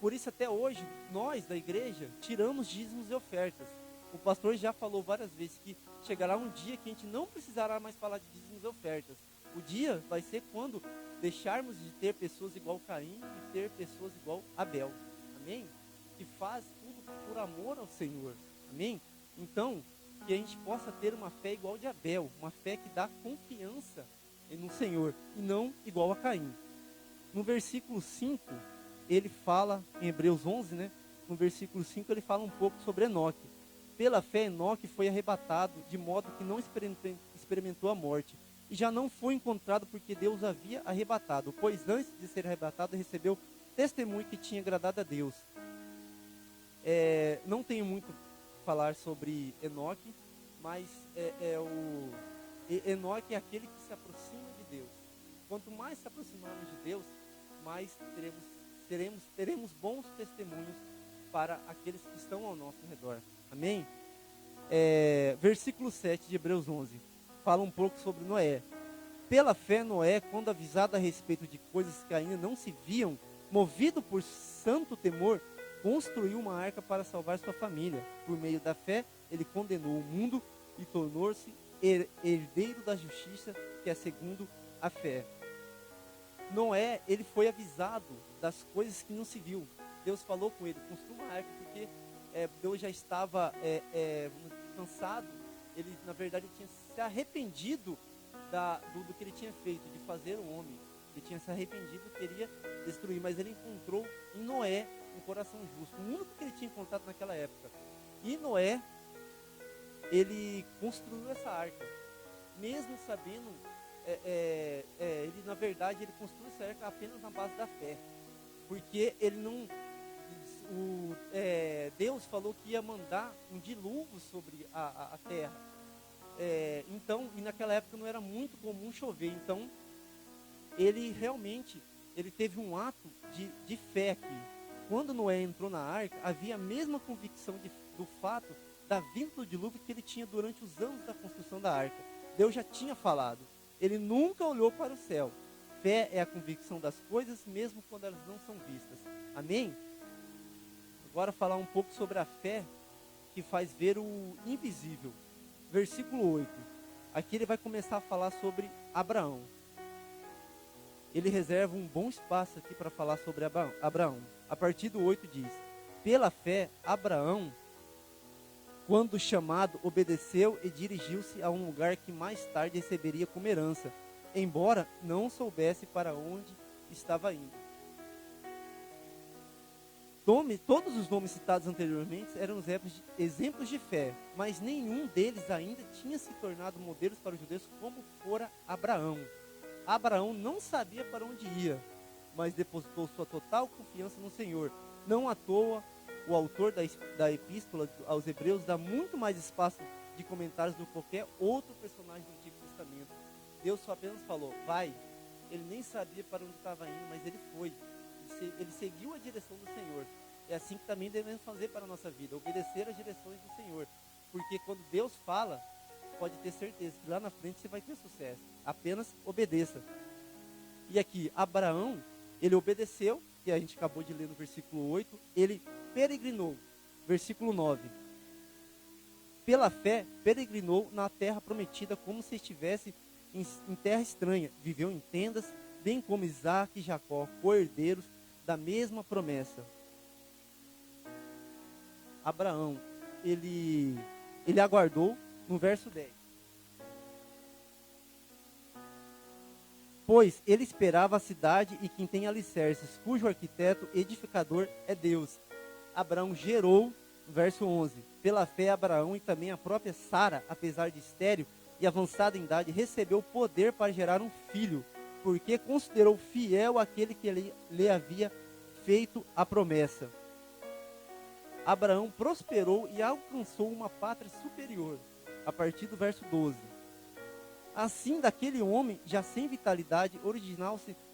Por isso até hoje, nós da igreja, tiramos dízimos e ofertas. O pastor já falou várias vezes que chegará um dia que a gente não precisará mais falar de dízimos e ofertas. O dia vai ser quando deixarmos de ter pessoas igual Caim e ter pessoas igual Abel. Amém? Que faz tudo por amor ao Senhor. Amém? Então, que a gente possa ter uma fé igual de Abel, uma fé que dá confiança no Senhor, e não igual a Caim. No versículo 5, ele fala, em Hebreus 11, né? No versículo 5 ele fala um pouco sobre Enoque. Pela fé, Enoque foi arrebatado, de modo que não experimentou a morte, e já não foi encontrado porque Deus havia arrebatado, pois antes de ser arrebatado recebeu testemunho que tinha agradado a Deus. Não tenho muito a falar sobre Enoque, mas Enoque é aquele que se aproxima de Deus. Quanto mais se aproximarmos de Deus, mais teremos bons testemunhos para aqueles que estão ao nosso redor. Amém? Versículo 7 de Hebreus 11 fala um pouco sobre Noé. Pela fé, Noé, quando avisado a respeito de coisas que ainda não se viam, movido por santo temor, construiu uma arca para salvar sua família. Por meio da fé, ele condenou o mundo e tornou-se herdeiro da justiça, que é segundo a fé. Noé, ele foi avisado das coisas que não se viu. Deus falou com ele: construa uma arca, porque Deus já estava cansado. Ele, na verdade, tinha se arrependido do que ele tinha feito, de fazer o homem. Ele tinha se arrependido, queria destruir, mas ele encontrou em Noé um coração justo, o único que ele tinha encontrado naquela época. E Noé, ele construiu essa arca, mesmo sabendo, ele na verdade ele construiu essa arca apenas na base da fé, porque ele não, Deus falou que ia mandar um dilúvio sobre a terra, então, e naquela época não era muito comum chover, então ele realmente, ele teve um ato de fé aqui. Quando Noé entrou na arca, havia a mesma convicção do fato da vinda do dilúvio que ele tinha durante os anos da construção da arca. Deus já tinha falado. Ele nunca olhou para o céu. Fé é a convicção das coisas, mesmo quando elas não são vistas. Amém? Agora falar um pouco sobre a fé que faz ver o invisível. Versículo 8. Aqui ele vai começar a falar sobre Abraão. Ele reserva um bom espaço aqui para falar sobre Abraão. A partir do 8 diz: pela fé, Abraão, quando chamado, obedeceu e dirigiu-se a um lugar que mais tarde receberia como herança, embora não soubesse para onde estava indo. Todos os nomes citados anteriormente eram exemplos de fé, mas nenhum deles ainda tinha se tornado modelos para os judeus como fora Abraão. Abraão não sabia para onde ia, mas depositou sua total confiança no Senhor. Não à toa, o autor da epístola aos Hebreus dá muito mais espaço de comentários do que qualquer outro personagem do Antigo Testamento. Deus só apenas falou, vai. Ele nem sabia para onde estava indo, mas ele foi. Ele seguiu a direção do Senhor. É assim que também devemos fazer para a nossa vida, obedecer às direções do Senhor. Porque quando Deus fala, pode ter certeza que lá na frente você vai ter sucesso. Apenas obedeça. E aqui, Abraão, ele obedeceu, que a gente acabou de ler no versículo 8, ele peregrinou. Versículo 9. Pela fé, peregrinou na terra prometida como se estivesse em terra estranha. Viveu em tendas, bem como Isaac e Jacó, co-herdeiros da mesma promessa. Abraão, ele aguardou no verso 10. Pois ele esperava a cidade e quem tem alicerces, cujo arquiteto edificador é Deus. Abraão gerou, verso 11, pela fé Abraão e também a própria Sara, apesar de estéril e avançada em idade, recebeu poder para gerar um filho, porque considerou fiel aquele que lhe havia feito a promessa. Abraão prosperou e alcançou uma pátria superior, a partir do verso 12. Assim, daquele homem, já sem vitalidade,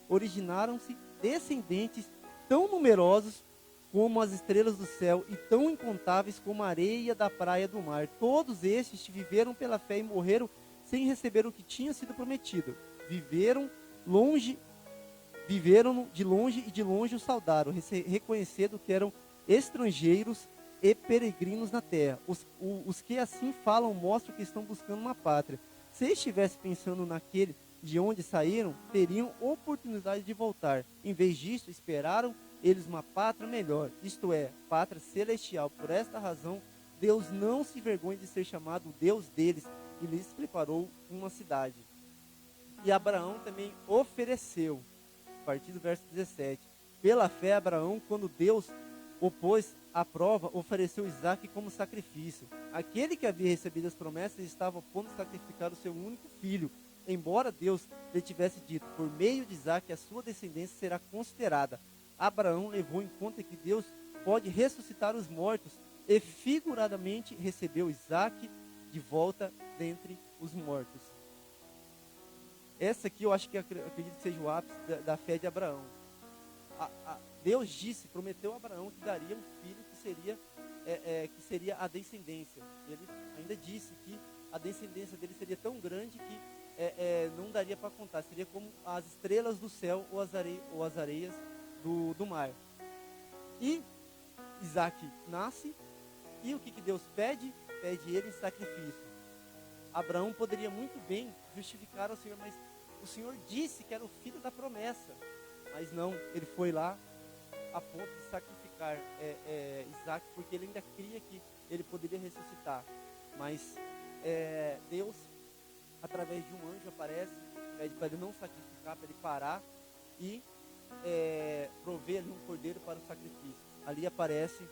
originaram-se descendentes tão numerosos como as estrelas do céu e tão incontáveis como a areia da praia do mar. Todos estes viveram pela fé e morreram sem receber o que tinha sido prometido. Viveram de longe e de longe o saudaram, reconhecendo que eram estrangeiros e peregrinos na terra. Os que assim falam mostram que estão buscando uma pátria. Se estivesse pensando naquele de onde saíram, teriam oportunidade de voltar. Em vez disso, esperaram eles uma pátria melhor, isto é, pátria celestial. Por esta razão, Deus não se envergonha de ser chamado o Deus deles e lhes preparou uma cidade. E Abraão também ofereceu, a partir do verso 17, pela fé Abraão, quando Deus o pôs à prova, ofereceu Isaac como sacrifício. Aquele que havia recebido as promessas estava a ponto de sacrificar o seu único filho, embora Deus lhe tivesse dito, por meio de Isaac a sua descendência será considerada. Abraão levou em conta que Deus pode ressuscitar os mortos e figuradamente recebeu Isaac de volta dentre os mortos. Essa aqui eu acho que acredito que seja o ápice da fé de Abraão. Deus prometeu a Abraão que daria um filho que seria a descendência. Ele ainda disse que a descendência dele seria tão grande que não daria para contar. Seria como as estrelas do céu ou as areias do mar. E Isaac nasce, e o que Deus pede? Pede ele em sacrifício. Abraão poderia muito bem justificar ao Senhor, mas o Senhor disse que era o filho da promessa. Mas não, ele foi lá a ponto de sacrificar Isaac, porque ele ainda cria que ele poderia ressuscitar. Mas Deus, através de um anjo, aparece, pede para ele não sacrificar, para ele parar, e prover ali um cordeiro para o sacrifício. Ali aparece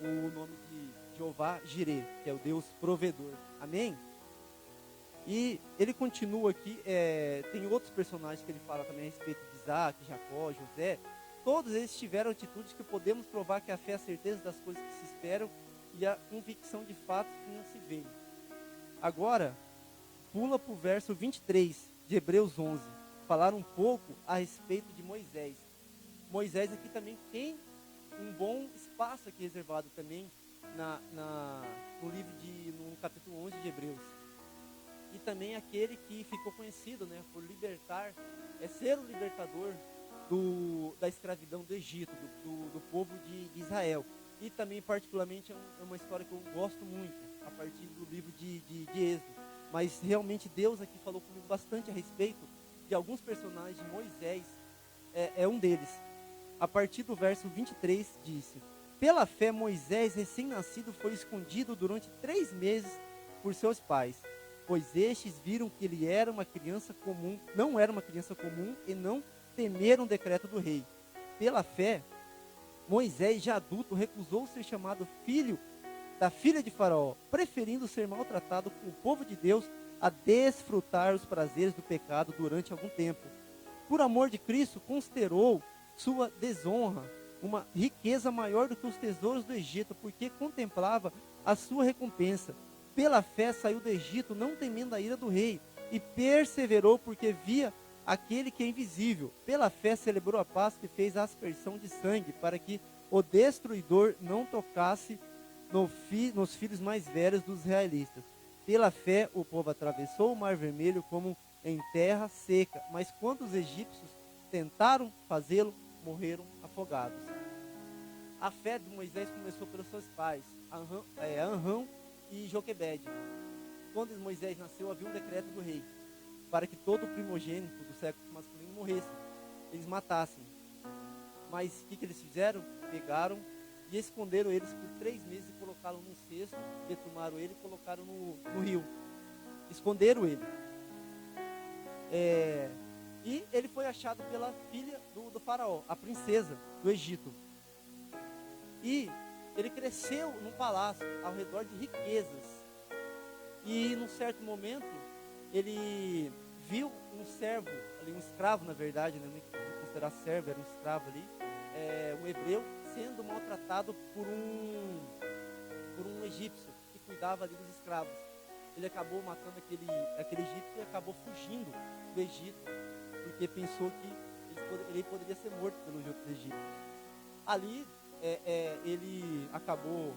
o nome de Jeová Jireh, que é o Deus provedor. Amém? E ele continua aqui, tem outros personagens que ele fala também a respeito de Isaac, Jacó, José. Todos eles tiveram atitudes que podemos provar que a fé é a certeza das coisas que se esperam e a convicção de fatos que não se veem. Agora, pula para o verso 23 de Hebreus 11. Falar um pouco a respeito de Moisés. Moisés aqui também tem um bom espaço aqui reservado também no capítulo 11 de Hebreus. E também aquele que ficou conhecido, né, por libertar, ser o libertador da escravidão do Egito, do povo de Israel. E também particularmente é uma história que eu gosto muito, a partir do livro de Êxodo. Mas realmente Deus aqui falou comigo bastante a respeito de alguns personagens. Moisés é um deles. A partir do verso 23 disse: pela fé Moisés, recém-nascido, foi escondido durante 3 meses por seus pais, pois estes viram que ele era uma criança comum, não era uma criança comum, e não temeram o decreto do rei. Pela fé, Moisés, já adulto, recusou ser chamado filho da filha de Faraó, preferindo ser maltratado com o povo de Deus a desfrutar os prazeres do pecado durante algum tempo. Por amor de Cristo, considerou sua desonra uma riqueza maior do que os tesouros do Egito, porque contemplava a sua recompensa. Pela fé saiu do Egito, não temendo a ira do rei, e perseverou porque via aquele que é invisível. Pela fé celebrou a Páscoa e fez a aspersão de sangue, para que o destruidor não tocasse nos filhos mais velhos dos israelitas. Pela fé o povo atravessou o Mar Vermelho como em terra seca, mas quando os egípcios tentaram fazê-lo, morreram afogados. A fé de Moisés começou pelos seus pais, Anrão e Joquebede. Quando Moisés nasceu, havia um decreto do rei, para que todo primogênito do sexo masculino morresse, eles matassem. Mas o que eles fizeram? Pegaram e esconderam eles por 3 meses e colocaram num cesto, betumaram ele e colocaram no rio. Esconderam ele. E ele foi achado pela filha do faraó, a princesa do Egito. E ele cresceu num palácio ao redor de riquezas. E num certo momento, ele viu um servo, ali, um escravo na verdade, né, não considerar servo, era um escravo ali, um hebreu, sendo maltratado por um egípcio que cuidava ali dos escravos. Ele acabou matando aquele egípcio e acabou fugindo do Egito, porque pensou que ele poderia ser morto pelos outros egípcios. Ali, ele acabou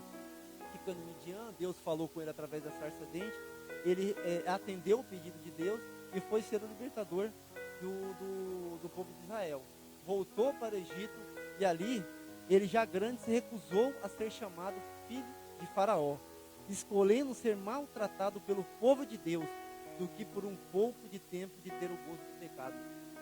ficando em Midian. Deus falou com ele através da sarça ardente. Ele atendeu o pedido de Deus e foi ser o libertador do povo de Israel. Voltou para o Egito e ali, ele já grande se recusou a ser chamado filho de Faraó, escolhendo ser maltratado pelo povo de Deus do que por um pouco de tempo de ter o gosto do pecado.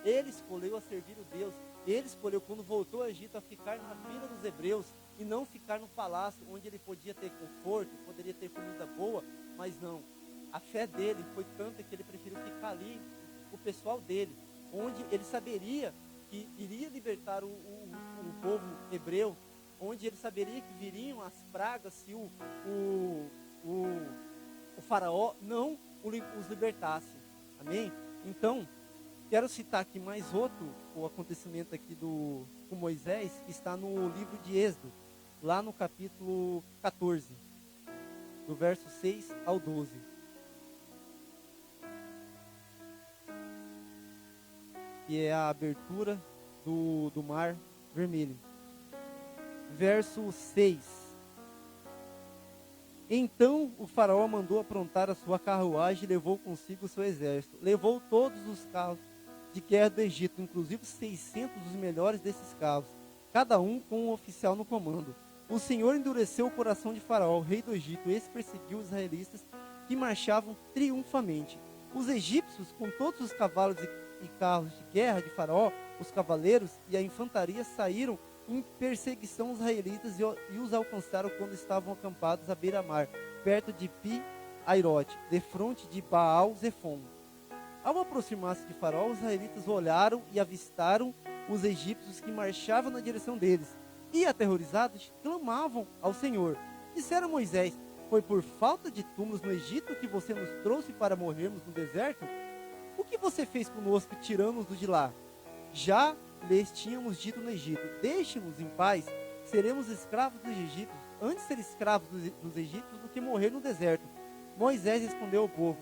Ele escolheu a servir o Deus. Ele escolheu, quando voltou ao Egito, a ficar na vila dos hebreus e não ficar no palácio, onde ele podia ter conforto, poderia ter comida boa, mas não. A fé dele foi tanta que ele preferiu ficar ali, o pessoal dele, onde ele saberia que iria libertar o povo hebreu, onde ele saberia que viriam as pragas se o faraó não os libertasse. Amém? Então, quero citar aqui mais outro acontecimento aqui com Moisés, que está no livro de Êxodo, lá no capítulo 14, do verso 6 ao 12. Que é a abertura do Mar Vermelho. Verso 6. Então o faraó mandou aprontar a sua carruagem e levou consigo o seu exército. Levou todos os carros de guerra do Egito, inclusive 600 dos melhores desses carros, cada um com um oficial no comando. O Senhor endureceu o coração de Faraó, rei do Egito, e esse perseguiu os israelitas que marchavam triunfamente. Os egípcios, com todos os cavalos e carros de guerra de Faraó, os cavaleiros e a infantaria saíram em perseguição aos israelitas e os alcançaram quando estavam acampados à beira-mar, perto de Pi-Airote, defronte de Baal-Zefon. Ao aproximar-se de Faraó, os israelitas olharam e avistaram os egípcios que marchavam na direção deles. E, aterrorizados, clamavam ao Senhor. Disseram a Moisés: foi por falta de túmulos no Egito que você nos trouxe para morrermos no deserto? O que você fez conosco, tirando-nos de lá? Já lhes tínhamos dito no Egito: deixe-nos em paz, seremos escravos dos egípcios, antes ser escravos dos egípcios do que morrer no deserto. Moisés respondeu ao povo: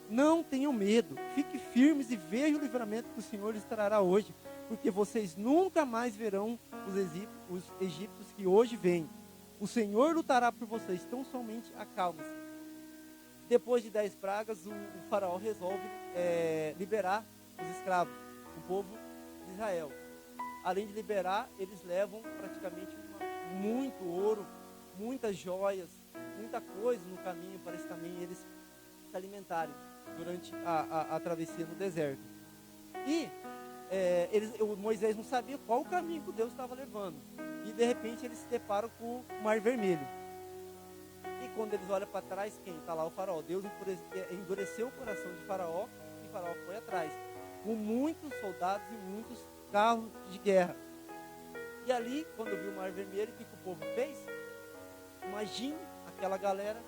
não tenham medo, fiquem firmes e vejam o livramento que o Senhor lhes trará hoje, porque vocês nunca mais verão os egípcios que hoje vêm. O Senhor lutará por vocês, tão somente acalmem-se. Depois de 10 pragas, o faraó resolve liberar os escravos, o povo de Israel. Além de liberar, eles levam praticamente muito ouro, muitas joias, muita coisa no caminho para esse caminho eles se alimentarem durante a travessia no deserto. E Moisés não sabia qual o caminho que Deus estava levando. E de repente eles se deparam com o Mar Vermelho. E quando eles olham para trás, quem? Está lá o faraó. Deus endureceu o coração de faraó e faraó foi atrás, com muitos soldados e muitos carros de guerra. E ali, quando viu o Mar Vermelho, o que o povo fez? Imagine aquela galera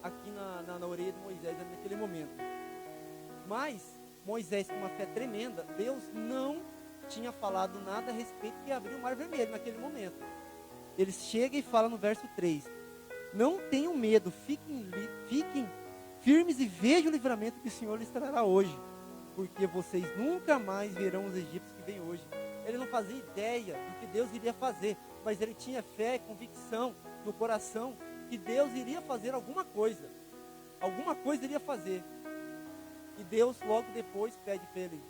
aqui na orelha de Moisés naquele momento. Mas Moisés, com uma fé tremenda, Deus não tinha falado nada a respeito de abrir o Mar Vermelho naquele momento. Ele chega e fala no verso 3: não tenham medo, fiquem firmes e vejam o livramento que o Senhor lhes trará hoje, porque vocês nunca mais verão os egípcios que vêm hoje. Ele não fazia ideia do que Deus iria fazer, mas ele tinha fé e convicção no coração que Deus iria fazer alguma coisa iria fazer. E Deus logo depois pede para ele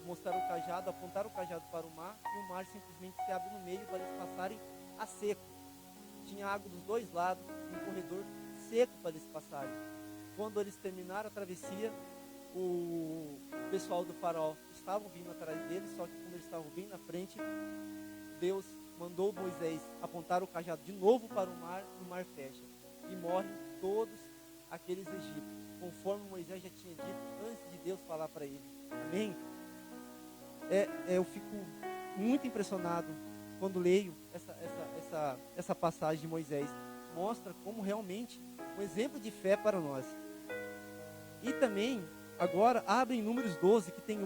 mostrar o cajado, apontar o cajado para o mar, e o mar simplesmente se abre no meio para eles passarem a seco. Tinha água dos dois lados, um corredor seco para eles passarem. Quando eles terminaram a travessia, o pessoal do faraó estavam vindo atrás deles, só que quando eles estavam bem na frente, Deus mandou Moisés apontar o cajado de novo para o mar fecha, e morrem todos aqueles egípcios, conforme Moisés já tinha dito antes de Deus falar para ele. Amém? Eu fico muito impressionado quando leio essa passagem de Moisés. Mostra como realmente um exemplo de fé para nós. E também, agora, abre em Números 12, que tem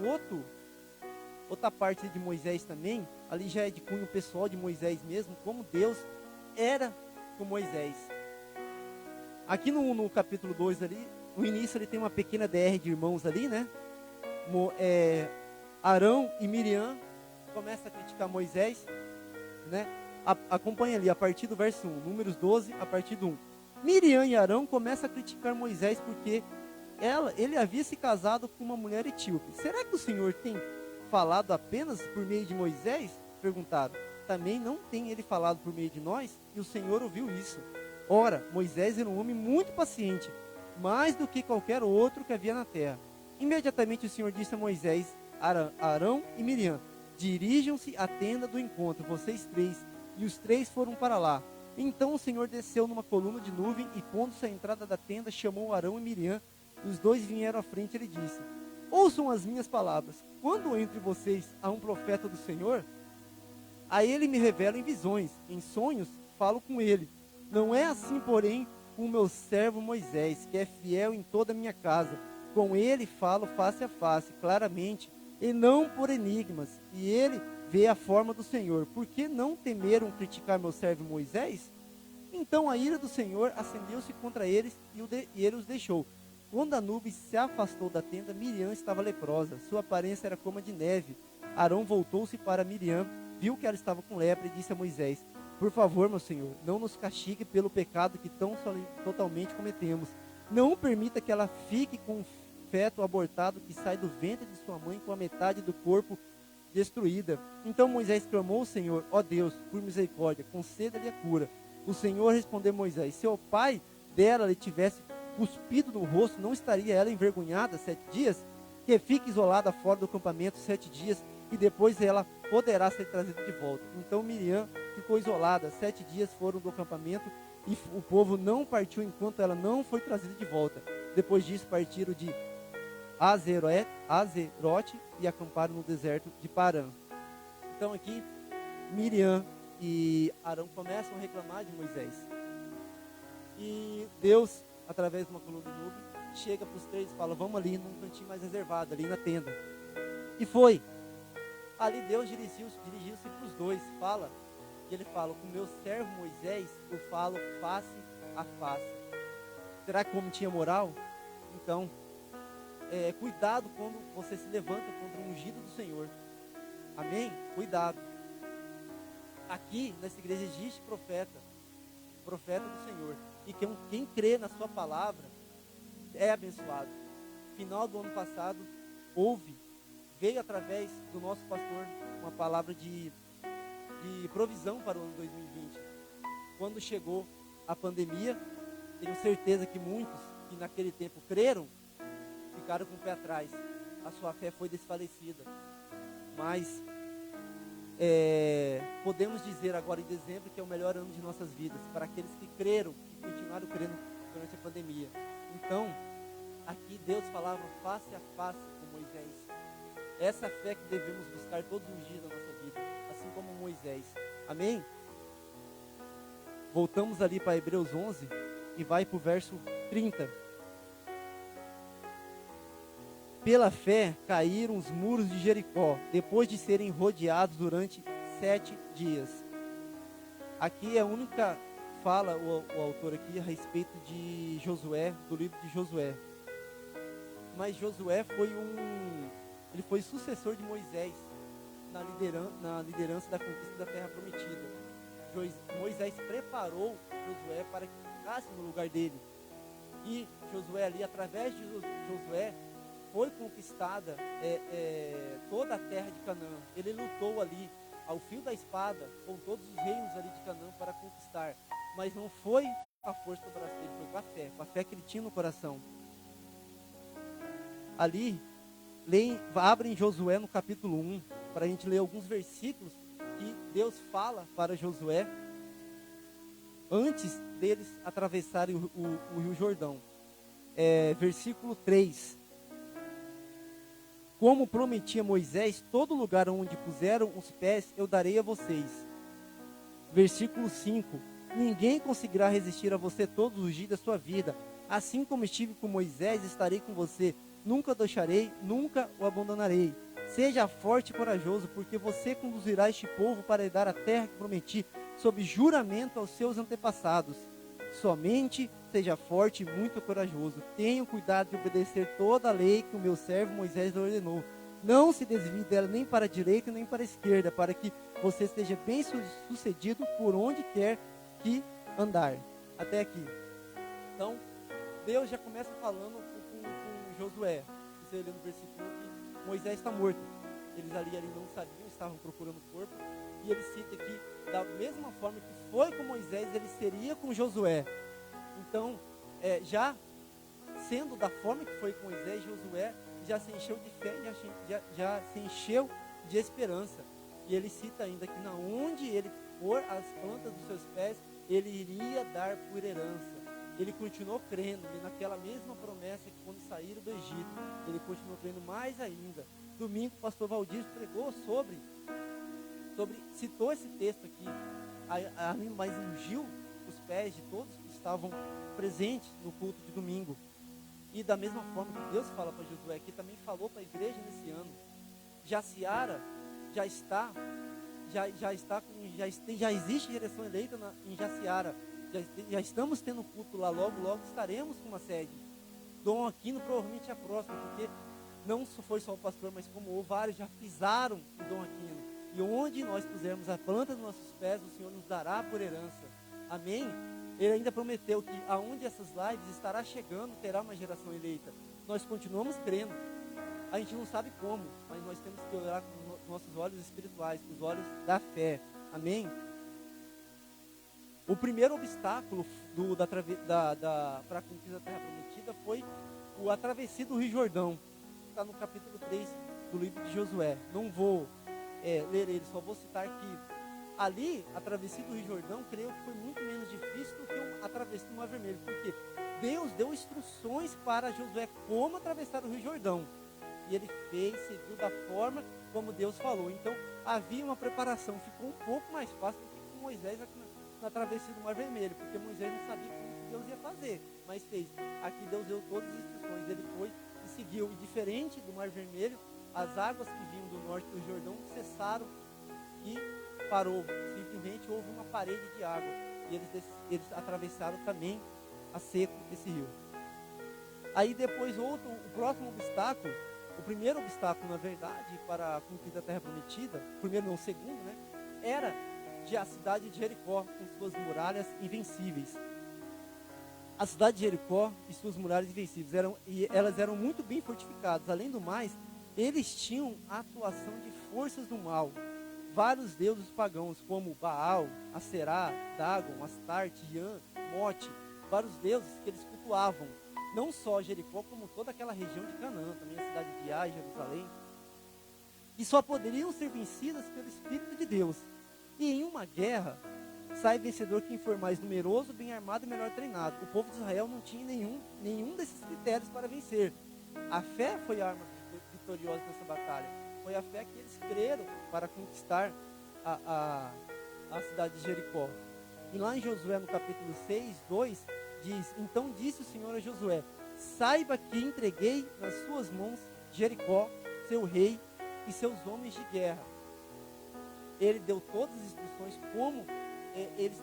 outra parte de Moisés também. Ali já é de cunho pessoal de Moisés mesmo, como Deus era com Moisés. Aqui no capítulo 2 ali, no início ele tem uma pequena DR de irmãos ali, né? Arão e Miriam começam a criticar Moisés, né? Acompanha ali, a partir do verso 1, Números 12, a partir do 1. Miriam e Arão começam a criticar Moisés porque ele havia se casado com uma mulher etíope. Será que o Senhor tem falado apenas por meio de Moisés? Perguntaram. Também não tem ele falado por meio de nós? E o Senhor ouviu isso. Ora, Moisés era um homem muito paciente, mais do que qualquer outro que havia na terra. Imediatamente o Senhor disse a Moisés, Arão e Miriam: dirijam-se à tenda do encontro, vocês três. E os três foram para lá. Então o Senhor desceu numa coluna de nuvem e, pondo-se à entrada da tenda, chamou Arão e Miriam. Os dois vieram à frente e ele disse: ouçam as minhas palavras. Quando entre vocês há um profeta do Senhor, a ele me revela em visões, em sonhos falo com ele. Não é assim, porém, com o meu servo Moisés, que é fiel em toda a minha casa. Com ele falo face a face, claramente, e não por enigmas, e ele vê a forma do Senhor. Por que não temeram criticar meu servo Moisés? Então a ira do Senhor acendeu-se contra eles, e ele os deixou. Quando a nuvem se afastou da tenda, Miriam estava leprosa, sua aparência era como a de neve. Arão voltou-se para Miriam, viu que ela estava com lepra e disse a Moisés: por favor, meu Senhor, não nos castigue pelo pecado que tão totalmente cometemos. Não permita que ela fique com um feto abortado que sai do ventre de sua mãe com a metade do corpo destruída. Então Moisés clamou ao Senhor: ó Deus, por misericórdia, conceda-lhe a cura. O Senhor respondeu a Moisés: se o pai dela lhe tivesse cuspido no rosto, não estaria ela envergonhada 7 dias? Que fique isolada fora do acampamento 7 dias, e depois ela poderá ser trazida de volta. Então Miriam ficou isolada. 7 dias foram do acampamento, e o povo não partiu enquanto ela não foi trazida de volta. Depois disso partiram de Azerote e acamparam no deserto de Parã. Então aqui, Miriam e Arão começam a reclamar de Moisés. E Deus, através de uma coluna de nuvem, chega para os três e fala: vamos ali num cantinho mais reservado, ali na tenda. E foi. Ali Deus dirigiu-se para os dois. E ele fala: com o meu servo Moisés, eu falo face a face. Será que o homem tinha moral? Então, cuidado quando você se levanta contra um ungido do Senhor. Amém? Cuidado. Aqui, nessa igreja, existe profeta do Senhor. E quem crê na sua palavra é abençoado. Final do ano passado, veio através do nosso pastor uma palavra de provisão para o ano 2020. Quando chegou a pandemia, tenho certeza que muitos que naquele tempo creram, ficaram com o pé atrás. A sua fé foi desfalecida. Mas podemos dizer agora em dezembro que é o melhor ano de nossas vidas, para aqueles que creram e continuaram crendo durante a pandemia. Então, aqui Deus falava face a face com Moisés. Essa fé que devemos buscar todos os dias da nossa vida, assim como Moisés. Amém? Voltamos ali para Hebreus 11 e vai para o verso 30. Pela fé caíram os muros de Jericó, depois de serem rodeados durante 7 dias. Aqui é a única fala o autor aqui a respeito de Josué, do livro de Josué. Mas Josué foi sucessor de Moisés na liderança da conquista da terra prometida. Moisés preparou Josué para que ficasse no lugar dele. E Josué ali, através de Josué, foi conquistada toda a terra de Canaã. Ele lutou ali ao fio da espada com todos os reinos ali de Canaã para conquistar. Mas não foi a força do braço dele, foi com a fé que ele tinha no coração. Ali, abrem Josué no capítulo 1, para a gente ler alguns versículos que Deus fala para Josué antes deles atravessarem o Rio Jordão. Versículo 3. Como prometi a Moisés, todo lugar onde puseram os pés eu darei a vocês. Versículo 5. Ninguém conseguirá resistir a você todos os dias da sua vida. Assim como estive com Moisés, estarei com você. Nunca o deixarei, nunca o abandonarei. Seja forte e corajoso, porque você conduzirá este povo para herdar a terra que prometi, sob juramento aos seus antepassados. Somente seja forte e muito corajoso. Tenha cuidado de obedecer toda a lei que o meu servo Moisés ordenou. Não se desvie dela nem para a direita nem para a esquerda, para que você esteja bem sucedido por onde quer que andar. Até aqui. Então, Deus já começa falando com Josué. Você lê no versículo que Moisés está morto. Eles ali não sabiam, estavam procurando o corpo. E ele cita que da mesma forma que foi com Moisés, ele seria com Josué. Então, já sendo da forma que foi com Moisés, Josué já se encheu de fé, já se encheu de esperança. E ele cita ainda que onde ele pôr as plantas dos seus pés, ele iria dar por herança. Ele continuou crendo naquela mesma promessa que quando saíram do Egito, ele continuou crendo mais ainda. Domingo o pastor Valdir pregou citou esse texto aqui, mas ungiu os pés de todos que estavam presentes no culto de domingo. E da mesma forma que Deus fala para Josué aqui, também falou para a igreja nesse ano. Jaciara já existe direção eleita em Jaciara. Já estamos tendo culto lá, logo estaremos com uma sede. Dom Aquino provavelmente é a próxima, porque não foi só o pastor, mas como vários já pisaram o Dom Aquino. E onde nós pusermos a planta dos nossos pés, o Senhor nos dará por herança. Amém? Ele ainda prometeu que aonde essas lives estará chegando, terá uma geração eleita. Nós continuamos crendo. A gente não sabe como, mas nós temos que olhar com os nossos olhos espirituais, com os olhos da fé. Amém? O primeiro obstáculo para a conquista da terra prometida foi a travessia do Rio Jordão. Está no capítulo 3 do livro de Josué. Não vou ler ele, só vou citar que ali, a travessia do Rio Jordão, creio que foi muito menos difícil do que a travessia do Mar Vermelho, porque Deus deu instruções para Josué como atravessar o Rio Jordão. E ele fez, seguiu da forma como Deus falou. Então havia uma preparação. Ficou um pouco mais fácil do que com Moisés aqui na travessia do Mar Vermelho, porque Moisés não sabia como Deus ia fazer, mas fez. Aqui Deus deu todas as instruções, ele foi e seguiu. E diferente do Mar Vermelho, as águas que vinham do norte do Jordão cessaram e parou. Simplesmente houve uma parede de água. E eles atravessaram também a seco esse rio. Aí depois o próximo obstáculo, o primeiro obstáculo, na verdade, para a conquista da terra prometida, primeiro não, o segundo, né, era a cidade de Jericó, com suas muralhas invencíveis. A cidade de Jericó e suas muralhas invencíveis, elas eram muito bem fortificadas. Além do mais, eles tinham a atuação de forças do mal. Vários deuses pagãos, como Baal, Aserá, Dagon, Astarte, Yan, Mote, vários deuses que eles cultuavam. Não só Jericó, como toda aquela região de Canaã, também a cidade de Ai, Jerusalém. E só poderiam ser vencidas pelo Espírito de Deus. E em uma guerra, sai vencedor quem for mais numeroso, bem armado e melhor treinado. O povo de Israel não tinha nenhum desses critérios para vencer. A fé foi a arma vitoriosa nessa batalha. Foi a fé que eles creram para conquistar a cidade de Jericó. E lá em Josué, no capítulo 6, 2, diz: então disse o Senhor a Josué, saiba que entreguei nas suas mãos Jericó, seu rei e seus homens de guerra. Ele deu todas as instruções como eles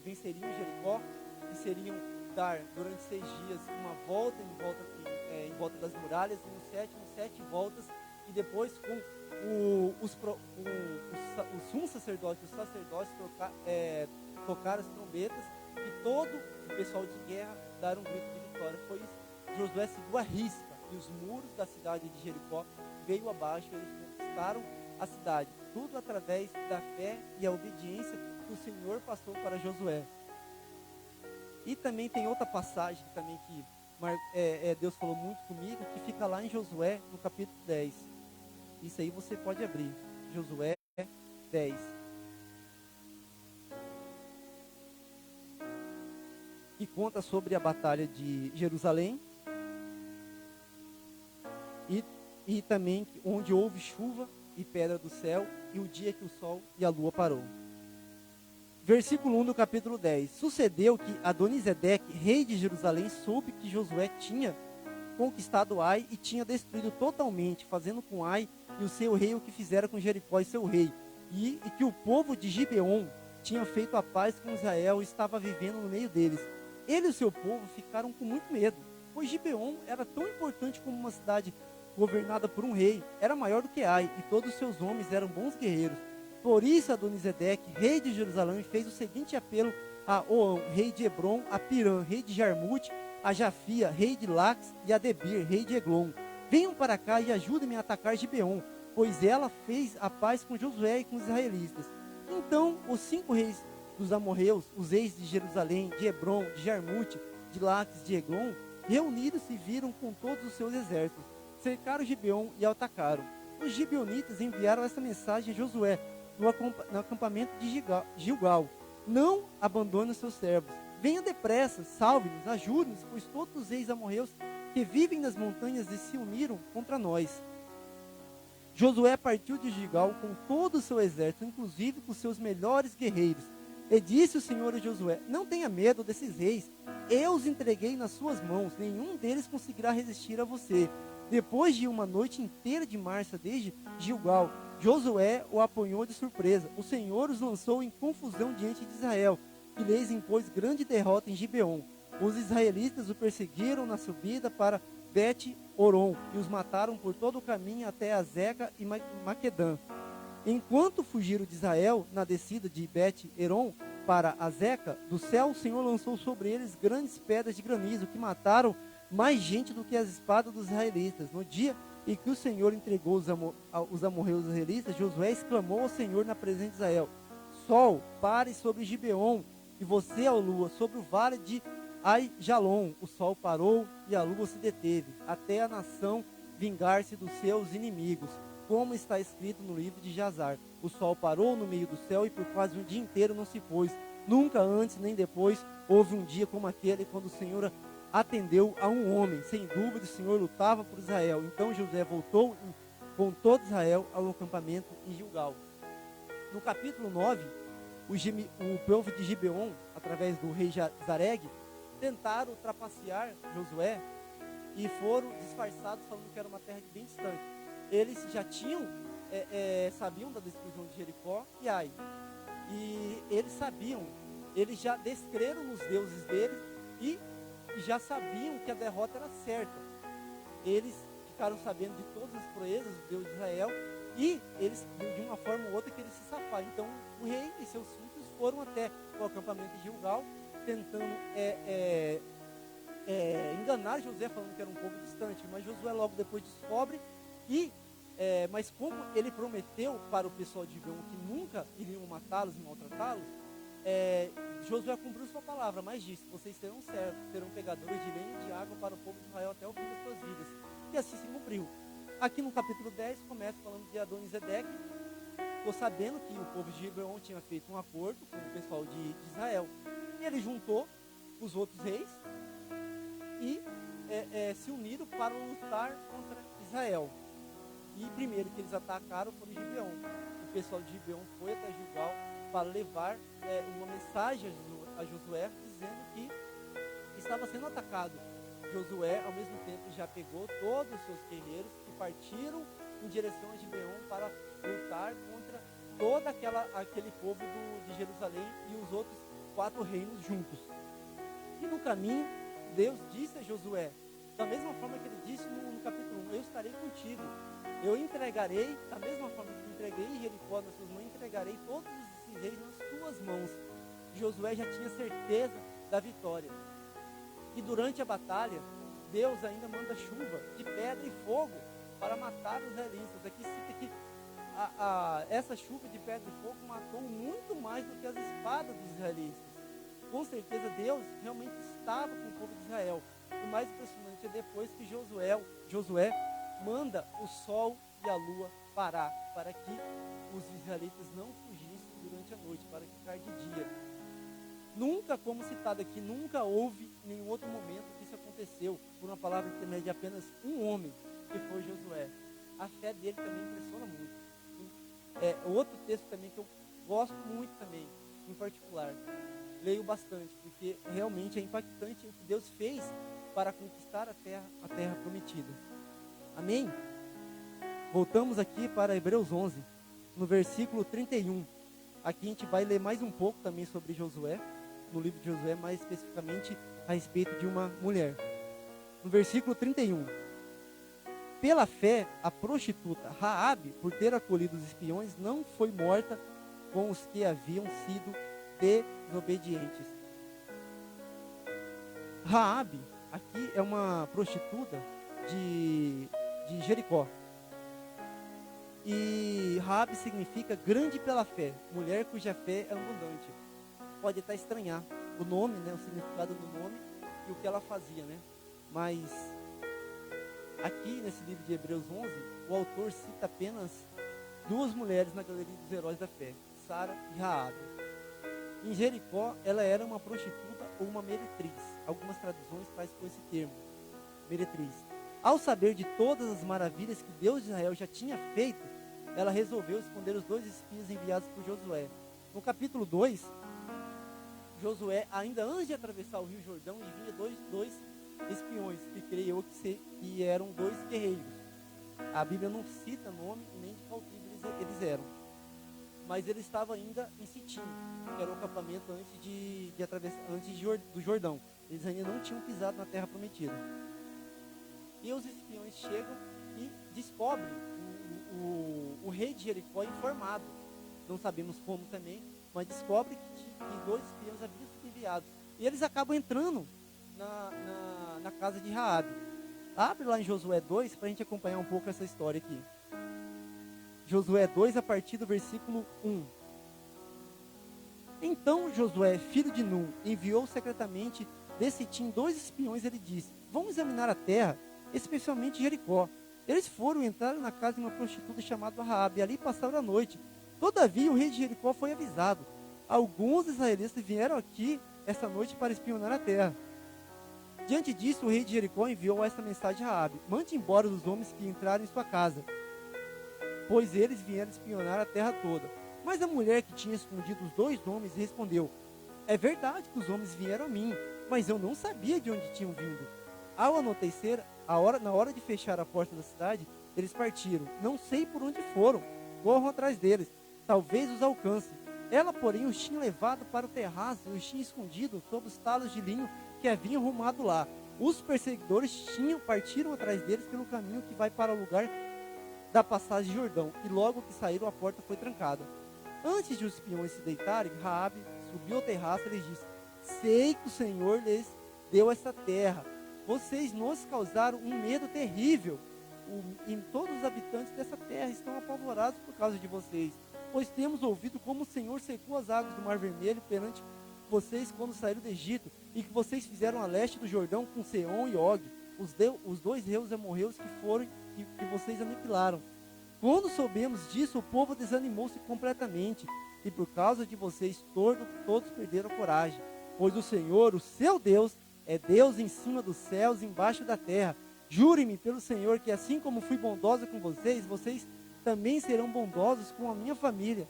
venceriam Jericó, e seriam dar durante 6 dias uma volta em volta das muralhas, e no sétimo 7 voltas, e depois com os sumos sacerdotes, os sacerdotes tocaram as trombetas, e todo o pessoal de guerra dar um grito de vitória. Foi isso. Josué seguiu a risca, e os muros da cidade de Jericó veio abaixo, e eles conquistaram a cidade. Tudo através da fé e a obediência que o Senhor passou para Josué. E também tem outra passagem também que Deus falou muito comigo, que fica lá em Josué, no capítulo 10. Isso aí você pode abrir. Josué 10. Que conta sobre a batalha de Jerusalém. E também onde houve chuva e pedra do céu, e o dia que o sol e a lua parou. Versículo 1 do capítulo 10. Sucedeu que Adonisedeque, rei de Jerusalém, soube que Josué tinha conquistado Ai e tinha destruído totalmente, fazendo com Ai e o seu rei o que fizera com Jericó e seu rei, e que o povo de Gibeon tinha feito a paz com Israel e estava vivendo no meio deles. Ele e o seu povo ficaram com muito medo, pois Gibeon era tão importante como uma cidade governada por um rei, era maior do que Ai, e todos os seus homens eram bons guerreiros. Por isso Adonisedeque, rei de Jerusalém, fez o seguinte apelo a Oão, rei de Hebron, a Pirã, rei de Jarmute, a Jafia, rei de Lax, e a Debir, rei de Eglon. Venham para cá e ajudem-me a atacar Gibeon, pois ela fez a paz com Josué e com os israelitas. Então os 5 reis dos amorreus, os reis de Jerusalém, de Hebron, de Jarmute, de Lax, de Eglon, reuniram-se e viram com todos os seus exércitos, cercaram Gibeon e atacaram. Os gibeonitas enviaram essa mensagem a Josué no acampamento de Gilgal: não abandone os seus servos, venha depressa, salve-nos, ajude-nos, pois todos os reis amorreus que vivem nas montanhas se uniram contra nós. Josué partiu de Gilgal com todo o seu exército, inclusive com seus melhores guerreiros. E disse o Senhor a Josué: não tenha medo desses reis, eu os entreguei nas suas mãos, nenhum deles conseguirá resistir a você. Depois de uma noite inteira de marcha desde Gilgal, Josué o apanhou de surpresa. O Senhor os lançou em confusão diante de Israel, e lhes impôs grande derrota em Gibeon. Os israelitas o perseguiram na subida para Bet-Oron, e os mataram por todo o caminho até Azeca e Maquedã. Enquanto fugiram de Israel, na descida de Bet-Eron para Azeca, do céu o Senhor lançou sobre eles grandes pedras de granizo, que mataram mais gente do que as espadas dos israelitas. No dia em que o Senhor entregou os amorreus israelitas, Josué exclamou ao Senhor na presença de Israel: Sol, pare sobre Gibeon, e você, ó lua, sobre o vale de Ai-Jalon. O sol parou e a lua se deteve, até a nação vingar-se dos seus inimigos, como está escrito no livro de Jazar. O sol parou no meio do céu e por quase um dia inteiro não se pôs. Nunca antes nem depois houve um dia como aquele, quando o Senhor atendeu a um homem. Sem dúvida, o Senhor lutava por Israel. Então Josué voltou com todo Israel ao acampamento em Gilgal. No capítulo 9, o povo de Gibeon, através do rei Zareg, tentaram trapacear Josué e foram disfarçados, falando que era uma terra bem distante. Eles já tinham, sabiam da destruição de Jericó e Ai. E eles sabiam, eles já descreram nos deuses deles e já sabiam que a derrota era certa. Eles ficaram sabendo de todas as proezas do Deus de Israel e eles, de uma forma ou outra, queriam se safar. Então o rei e seus súditos foram até o acampamento de Gilgal, tentando enganar Josué, falando que era um povo distante. Mas Josué logo depois descobre e mas como ele prometeu para o pessoal de Gibeon que nunca iriam matá-los e maltratá-los, Josué cumpriu sua palavra, mas disse: vocês serão servos, serão pegadores de lenha e de água para o povo de Israel até o fim das suas vidas. E assim se cumpriu. Aqui no capítulo 10 começa falando de Adonisedeque. Ficou sabendo que o povo de Gibeon tinha feito um acordo com o pessoal de Israel. E ele juntou os outros reis e se uniram para lutar contra Israel. E primeiro que eles atacaram foi Gibeon. O pessoal de Gibeon foi até Gilgal para levar uma mensagem a Josué, dizendo que estava sendo atacado. Josué, ao mesmo tempo, já pegou todos os seus guerreiros e partiram em direção a Gibeon para lutar contra todo aquele povo de Jerusalém e os outros 4 reinos juntos. E no caminho, Deus disse a Josué, da mesma forma que ele disse no capítulo 1, eu estarei contigo. Eu entregarei, da mesma forma que entreguei Jericó nas suas mãos, entregarei todos esses reis nas tuas mãos. Josué já tinha certeza da vitória. E durante a batalha, Deus ainda manda chuva de pedra e fogo para matar os israelitas. Aqui cita que essa chuva de pedra e fogo matou muito mais do que as espadas dos israelitas. Com certeza Deus realmente estava com o povo de Israel. O mais impressionante é depois que Josué manda o sol e a lua parar, para que os israelitas não fugissem durante a noite, para ficar de dia. Nunca, como citado aqui, nunca houve nenhum outro momento que isso aconteceu, por uma palavra de apenas um homem, que foi Josué. A fé dele também impressiona muito. Outro texto também que eu gosto muito também, em particular, leio bastante, porque realmente é impactante o que Deus fez para conquistar a terra prometida. Amém? Voltamos aqui para Hebreus 11, no versículo 31. Aqui a gente vai ler mais um pouco também sobre Josué, no livro de Josué, mais especificamente a respeito de uma mulher. No versículo 31. Pela fé, a prostituta Raabe, por ter acolhido os espiões, não foi morta com os que haviam sido desobedientes. Raabe, aqui é uma prostituta de Jericó. E Raabe significa grande pela fé, mulher cuja fé é abundante. Pode até estranhar o nome, né, o significado do nome e o que ela fazia, né? Mas aqui nesse livro de Hebreus 11, o autor cita apenas 2 mulheres na galeria dos heróis da fé, Sara e Raabe. Em Jericó, ela era uma prostituta ou uma meretriz. Algumas traduções trazem com esse termo, meretriz. Ao saber de todas as maravilhas que Deus de Israel já tinha feito, ela resolveu esconder os 2 espias enviados por Josué. No capítulo 2, Josué, ainda antes de atravessar o rio Jordão, envia dois espiões, que creio eu que eram 2 guerreiros. A Bíblia não cita nome nem de qual tribo eles eram. Mas eles estavam ainda em Sitim, que era o acampamento antes do Jordão. Eles ainda não tinham pisado na terra prometida. E os espiões chegam e descobrem o rei de Jericó informado. Não sabemos como também, mas descobre que 2 espiões haviam sido enviados. E eles acabam entrando na casa de Raabe. Abre lá em Josué 2 para a gente acompanhar um pouco essa história aqui. Josué 2, a partir do versículo 1. Então Josué, filho de Nun, enviou secretamente de Sitim 2 espiões. Ele disse: vamos examinar a terra, especialmente Jericó. Eles foram entrar na casa de uma prostituta chamada Raabe, e ali passaram a noite. Todavia o rei de Jericó foi avisado. Alguns israelitas vieram aqui essa noite para espionar a terra. Diante disso, o rei de Jericó enviou essa mensagem a Raabe: mande embora os homens que entraram em sua casa, pois eles vieram espionar a terra toda. Mas a mulher que tinha escondido os 2 homens respondeu: é verdade que os homens vieram a mim, mas eu não sabia de onde tinham vindo. Ao anoitecer, na hora de fechar a porta da cidade, eles partiram. Não sei por onde foram. Corram atrás deles. Talvez os alcance. Ela, porém, os tinha levado para o terraço e os tinha escondido sob os talos de linho que haviam arrumado lá. Os perseguidores partiram atrás deles pelo caminho que vai para o lugar da passagem de Jordão. E logo que saíram, a porta foi trancada. Antes de os espiões se deitarem, Raabe subiu ao terraço e lhes disse: sei que o Senhor lhes deu esta terra. Vocês nos causaram um medo terrível. E todos os habitantes dessa terra estão apavorados por causa de vocês. Pois temos ouvido como o Senhor secou as águas do Mar Vermelho perante vocês quando saíram do Egito, e que vocês fizeram a leste do Jordão com Seom e Og, os 2 reis amorreus que vocês aniquilaram. Quando soubemos disso, o povo desanimou-se completamente, e por causa de vocês todos perderam a coragem. Pois o Senhor, o seu Deus, é Deus em cima dos céus e embaixo da terra. Jurem-me pelo Senhor que assim como fui bondosa com vocês, vocês também serão bondosos com a minha família.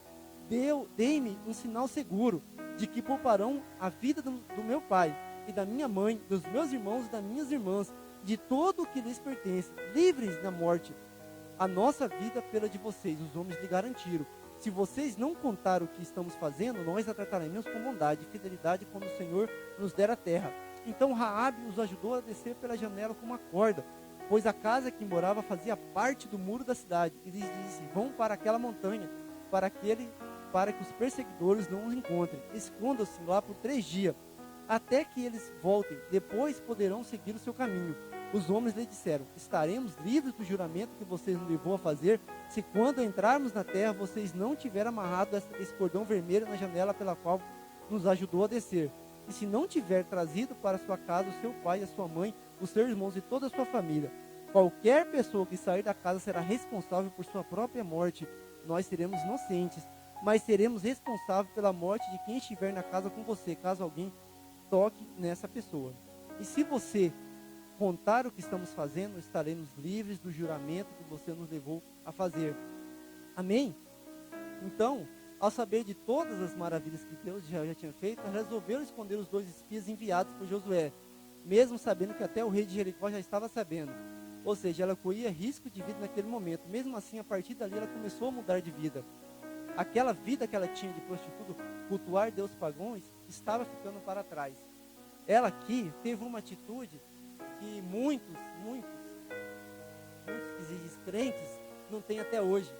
Dei-me um sinal seguro de que pouparão a vida do meu pai e da minha mãe, dos meus irmãos e das minhas irmãs, de todo o que lhes pertence, livres da morte. A nossa vida pela de vocês, os homens lhe garantiram. Se vocês não contar o que estamos fazendo, nós a trataremos com bondade e fidelidade quando o Senhor nos der a terra. Então Raabe os ajudou a descer pela janela com uma corda, pois a casa que morava fazia parte do muro da cidade, e lhes disse: vão para aquela montanha, para que os perseguidores não os encontrem. Escondam-se lá por 3 dias, até que eles voltem, depois poderão seguir o seu caminho. Os homens lhe disseram: estaremos livres do juramento que vocês nos levou a fazer, se quando entrarmos na terra, vocês não tiverem amarrado esse cordão vermelho na janela pela qual nos ajudou a descer. E se não tiver trazido para sua casa o seu pai, a sua mãe, os seus irmãos e toda a sua família. Qualquer pessoa que sair da casa será responsável por sua própria morte. Nós seremos inocentes, mas seremos responsáveis pela morte de quem estiver na casa com você, caso alguém toque nessa pessoa. E se você contar o que estamos fazendo, estaremos livres do juramento que você nos levou a fazer. Amém? Então, ao saber de todas as maravilhas que Deus já tinha feito, resolveram esconder os 2 espias enviados por Josué, mesmo sabendo que até o rei de Jericó já estava sabendo. Ou seja, ela corria risco de vida naquele momento. Mesmo assim, a partir dali, ela começou a mudar de vida. Aquela vida que ela tinha de prostituta, cultuar deuses pagãos, estava ficando para trás. Ela aqui teve uma atitude que muitos descrentes não têm até hoje.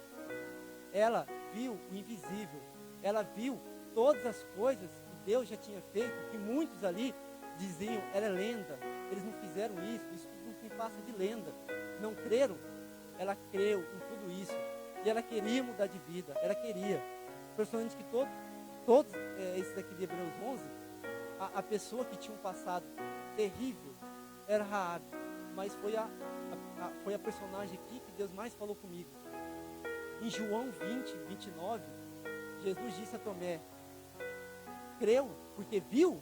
Ela viu o invisível. Ela viu todas as coisas que Deus já tinha feito, que muitos ali diziam: era lenda, eles não fizeram isso não tem passa de lenda. Não creram? Ela creu em tudo isso. E ela queria mudar de vida. Ela queria. Personalmente que todos esses aqui de Hebreus 11, a pessoa que tinha um passado terrível era Raabe. Mas foi a personagem aqui que Deus mais falou comigo. Em João 20, 29, Jesus disse a Tomé: creu porque viu?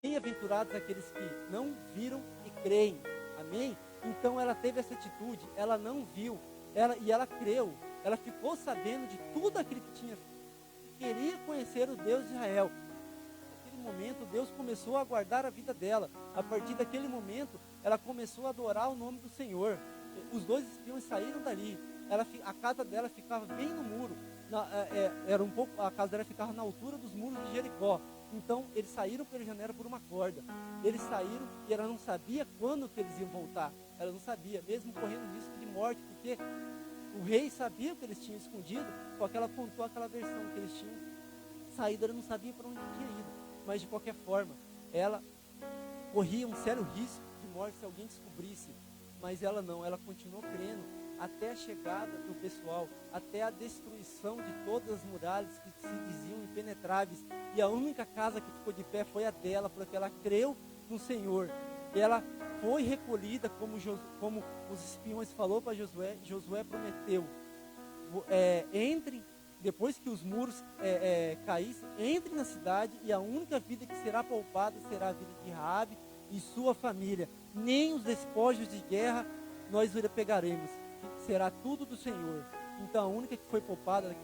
Bem-aventurados aqueles que não viram e creem. Amém? Então ela teve essa atitude, ela não viu, ela creu, ela ficou sabendo de tudo aquilo que tinha, queria conhecer o Deus de Israel. Naquele momento Deus começou a guardar a vida dela. A partir daquele momento ela começou a adorar o nome do Senhor. Os 2 espiões saíram dali. A casa dela ficava bem no muro, a casa dela ficava na altura dos muros de Jericó. Então eles saíram pela janela por uma corda. Eles saíram e ela não sabia quando que eles iam voltar. Ela não sabia, mesmo correndo risco de morte, porque o rei sabia que eles tinham escondido, só que ela contou aquela versão que eles tinham saído, ela não sabia para onde tinha ido. Mas de qualquer forma, ela corria um sério risco de morte se alguém descobrisse. Mas ela não, ela continuou crendo até a chegada do pessoal, até a destruição de todas as muralhas que se diziam impenetráveis. E a única casa que ficou de pé foi a dela, porque ela creu no Senhor. E ela foi recolhida, como os espiões falou para Josué. Josué prometeu: entre, depois que os muros caíssem, entre na cidade, e a única vida que será poupada será a vida de Raabe e sua família, nem os despojos de guerra nós o pegaremos. Será tudo do Senhor. Então a única que foi poupada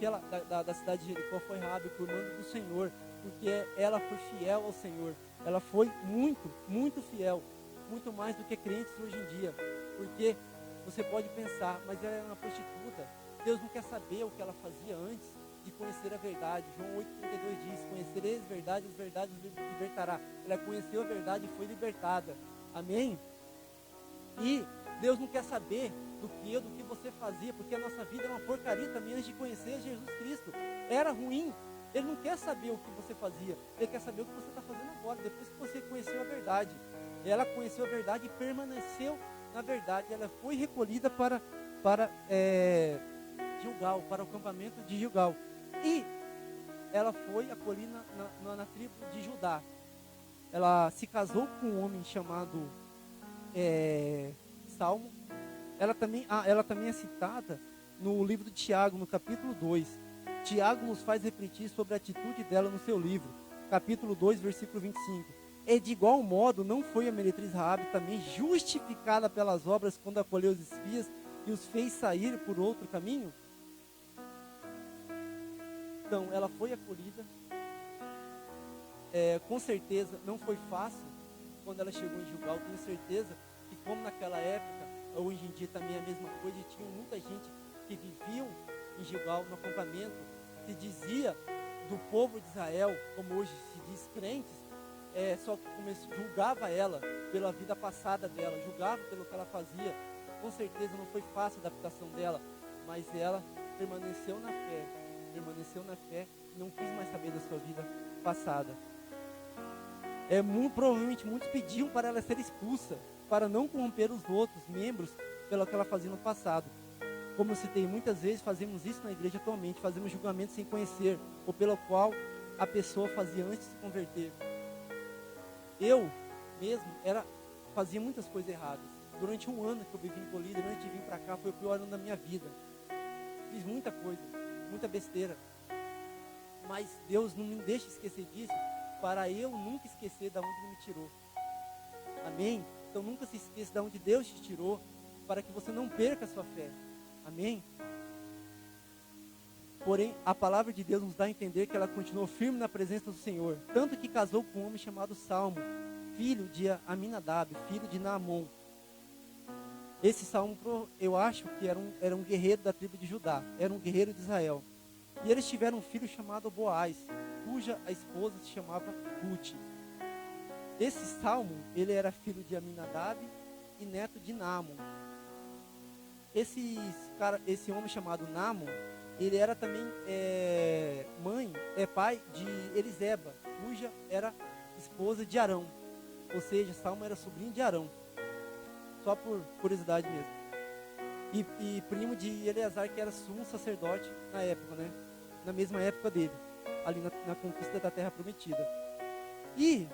da cidade de Jericó foi Raabe, por mando do Senhor, porque ela foi fiel ao Senhor. Ela foi muito, muito fiel, muito mais do que crentes hoje em dia. Porque você pode pensar, mas ela era uma prostituta. Deus não quer saber o que ela fazia antes de conhecer a verdade. João 8,32 diz: conhecereis a verdade os libertará. Ela conheceu a verdade e foi libertada. Amém? E Deus não quer saber do que você fazia, porque a nossa vida é uma porcaria também antes de conhecer Jesus Cristo. Era ruim. Ele não quer saber o que você fazia, ele quer saber o que você está fazendo agora, depois que você conheceu a verdade. Ela conheceu a verdade e permaneceu na verdade. Ela foi recolhida para Gilgal, para o acampamento de Gilgal. E ela foi acolhida na tribo de Judá. Ela se casou com um homem chamado Salmo. Ela também é citada no livro de Tiago, no capítulo 2. Tiago nos faz refletir sobre a atitude dela no seu livro, capítulo 2, versículo 25. E de igual modo, não foi a meretriz Raabe também justificada pelas obras quando acolheu os espias e os fez sair por outro caminho? Então, ela foi acolhida. Com certeza, não foi fácil quando ela chegou em Gilgal. Tenho certeza que, como naquela época, hoje em dia também é a mesma coisa, e tinha muita gente que viviam em Gilgal, no acampamento, se dizia do povo de Israel, como hoje se diz crentes, só que julgava ela pela vida passada dela, julgava pelo que ela fazia. Com certeza não foi fácil a adaptação dela, mas ela permaneceu na fé, e não quis mais saber da sua vida passada. Provavelmente muitos pediam para ela ser expulsa, para não corromper os outros membros pelo que ela fazia no passado. Como eu citei, muitas vezes fazemos isso na igreja atualmente, fazemos julgamentos sem conhecer, ou pelo qual a pessoa fazia antes de se converter. Eu mesmo fazia muitas coisas erradas. Durante um ano que eu vivi em Colíder, antes de vir para cá, foi o pior ano da minha vida. Fiz muita coisa, muita besteira. Mas Deus não me deixa esquecer disso, para eu nunca esquecer de onde Ele me tirou. Amém? Então nunca se esqueça de onde Deus te tirou, para que você não perca a sua fé. Amém? Porém, a palavra de Deus nos dá a entender que ela continuou firme na presença do Senhor, tanto que casou com um homem chamado Salmo, filho de Aminadab, filho de Naamon. Esse Salmo, eu acho que era um guerreiro da tribo de Judá, era um guerreiro de Israel. E eles tiveram um filho chamado Boaz, cuja a esposa se chamava Ruth. Esse Salmo, ele era filho de Aminadab e neto de Naamon. Esse homem chamado Naamon, ele era também pai de Eliseba, cuja era esposa de Arão. Ou seja, Salmo era sobrinho de Arão. Só por curiosidade mesmo. E primo de Eleazar, que era sumo sacerdote na época, né? Na mesma época dele, ali na conquista da terra prometida. E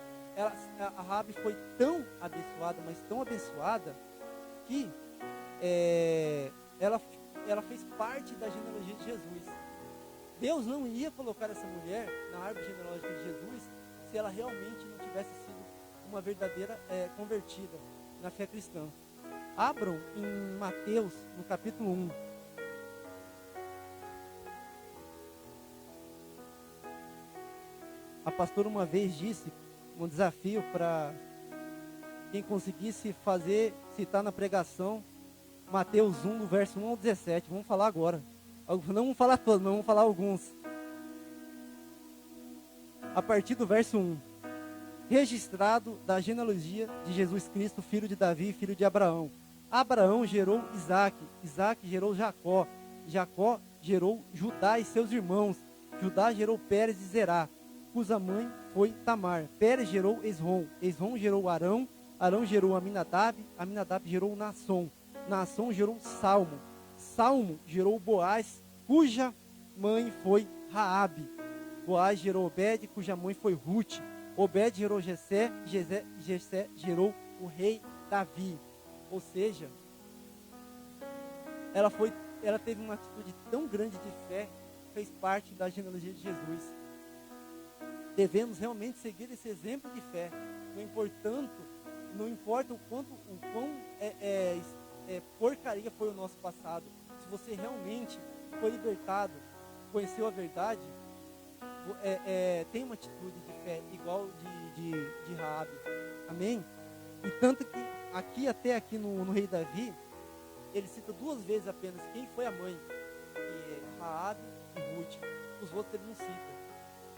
a Raabe foi tão abençoada, mas tão abençoada, que ela fez parte da genealogia de Jesus. Deus não ia colocar essa mulher na árvore genealógica de Jesus se ela realmente não tivesse sido uma verdadeira convertida na fé cristã. Abram em Mateus, no capítulo 1. A pastora uma vez disse, um desafio para quem conseguisse citar na pregação, Mateus 1, do verso 1 ao 17. Vamos falar agora. Não vamos falar todos, mas vamos falar alguns. A partir do verso 1. Registrado da genealogia de Jesus Cristo, filho de Davi, filho de Abraão. Abraão gerou Isaque, Isaque gerou Jacó, Jacó gerou Judá e seus irmãos, Judá gerou Pérez e Zerá, cuja mãe foi Tamar. Pérez gerou Esrom, Esrom gerou Arão, Arão gerou Aminadab, Aminadab gerou Naasson, Naasson gerou Salmo, Salmo gerou Boaz, cuja mãe foi Raabe. Boaz gerou Obed, cuja mãe foi Ruth. Obed gerou Jessé, Jessé gerou o rei Davi. Ou seja, ela teve uma atitude tão grande de fé, fez parte da genealogia de Jesus. Devemos realmente seguir esse exemplo de fé. Não importando Não importa o quão porcaria foi o nosso passado. Se você realmente foi libertado, conheceu a verdade, tem uma atitude de fé igual de Raabe. Amém? E tanto que até aqui no rei Davi, ele cita 2 vezes apenas quem foi a mãe, que é Raabe e Ruth. Os outros ele não cita.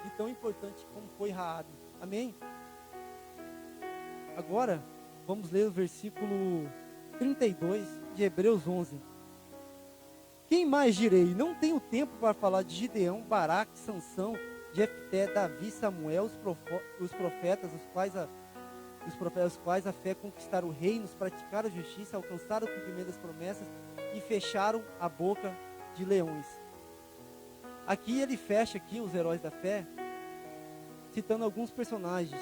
E tão importante como foi Raabe. Amém? Agora, vamos ler o versículo 32 de Hebreus 11. Quem mais direi? Não tenho tempo para falar de Gideão, Baraque, Sansão, Jefté, Davi, Samuel, os profetas, os quais a fé conquistaram reinos, praticaram a justiça, alcançaram o cumprimento das promessas e fecharam a boca de leões. Aqui ele fecha os heróis da fé, citando alguns personagens.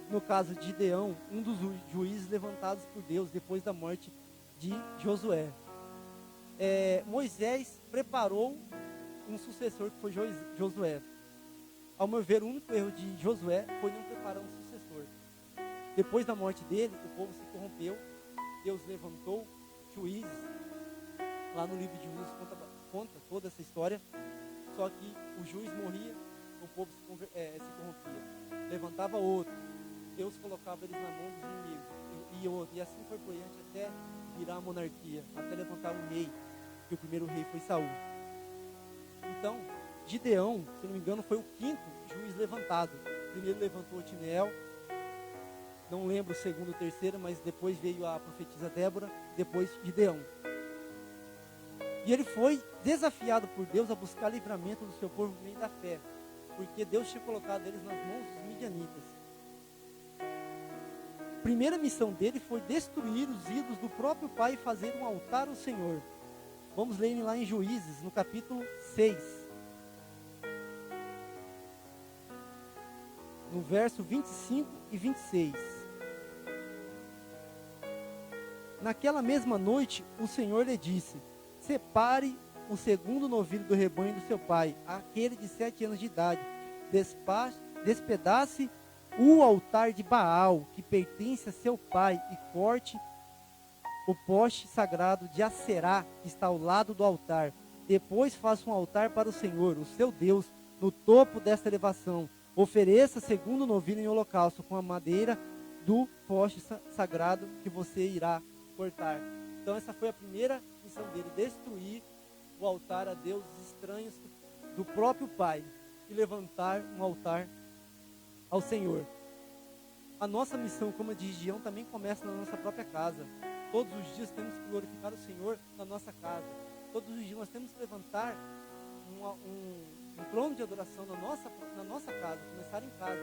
No caso de Gideão, um dos juízes levantados por Deus depois da morte de Josué. Moisés preparou um sucessor que foi Josué. Ao meu ver, o único erro de Josué foi não preparar um sucessor. Depois da morte dele, o povo se corrompeu. Deus levantou juízes. Lá no livro de Juízes conta toda essa história. Só que o juiz morria, o povo se corrompia. Levantava outro. Deus colocava eles na mão dos inimigos. E assim foi por diante até virar a monarquia. Até levantar um rei. Que o primeiro rei foi Saul. Então, Gideão, se não me engano, foi o 5º juiz levantado. Primeiro levantou Otiniel. Não lembro o segundo, o terceiro, mas depois veio a profetisa Débora, depois Gideão. E ele foi desafiado por Deus a buscar livramento do seu povo por meio da fé, porque Deus tinha colocado eles nas mãos dos midianitas. A primeira missão dele foi destruir os ídolos do próprio pai e fazer um altar ao Senhor. Vamos ler lá em Juízes, no capítulo 6. No verso 25 e 26. Naquela mesma noite, o Senhor lhe disse: separe o segundo novilho do rebanho do seu pai, aquele de 7 anos de idade. Despedace o altar de Baal, que pertence a seu pai, e corte o poste sagrado de Acerá, que está ao lado do altar. Depois faça um altar para o Senhor, o seu Deus, no topo desta elevação. Ofereça segundo novilho em holocausto com a madeira do poste sagrado que você irá cortar. Então essa foi a primeira missão dele, destruir o altar a deuses estranhos do próprio pai e levantar um altar ao Senhor. A nossa missão como a de Gideão também começa na nossa própria casa. Todos os dias temos que glorificar o Senhor na nossa casa. Todos os dias nós temos que levantar um trono de adoração na nossa casa, começar em casa,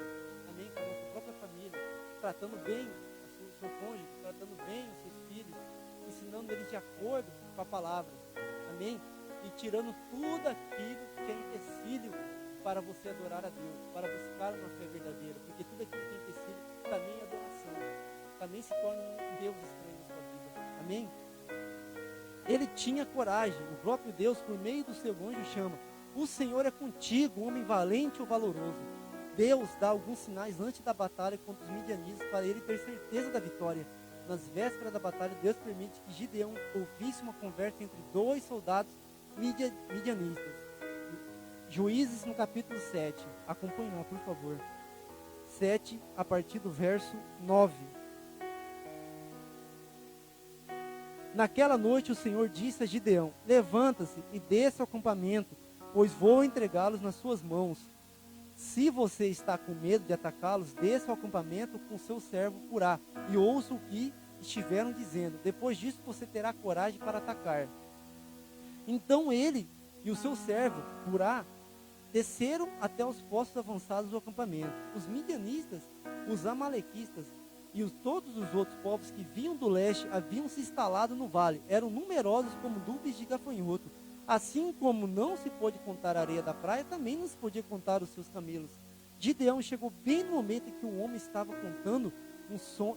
amém, com a nossa própria família, tratando bem o seu cônjuge, tratando bem os seus filhos, ensinando eles de acordo com a palavra, amém, e tirando tudo aquilo que é empecilho para você adorar a Deus, para buscar uma fé verdadeira, porque tudo aquilo que é empecilho também é adoração, também se torna um Deus estranho na sua vida, amém. Ele tinha coragem, o próprio Deus, por meio do seu anjo, chama: o Senhor é contigo, homem valente ou valoroso. Deus dá alguns sinais antes da batalha contra os midianitas para ele ter certeza da vitória. Nas vésperas da batalha, Deus permite que Gideão ouvisse uma conversa entre 2 soldados midianitas. Juízes no capítulo 7. Acompanhe lá, por favor. 7, a partir do verso 9. Naquela noite o Senhor disse a Gideão: levanta-se e desça ao acampamento, pois vou entregá-los nas suas mãos. Se você está com medo de atacá-los, desça ao acampamento com seu servo Purá e ouça o que estiveram dizendo. Depois disso você terá coragem para atacar. Então ele e o seu servo Purá desceram até os postos avançados do acampamento. Os midianistas, os amalequistas e todos os outros povos que vinham do leste haviam se instalado no vale. Eram numerosos como nuvens de gafanhoto. Assim como não se pôde contar a areia da praia, também não se podia contar os seus camelos. Gideão chegou bem no momento em que o homem estava contando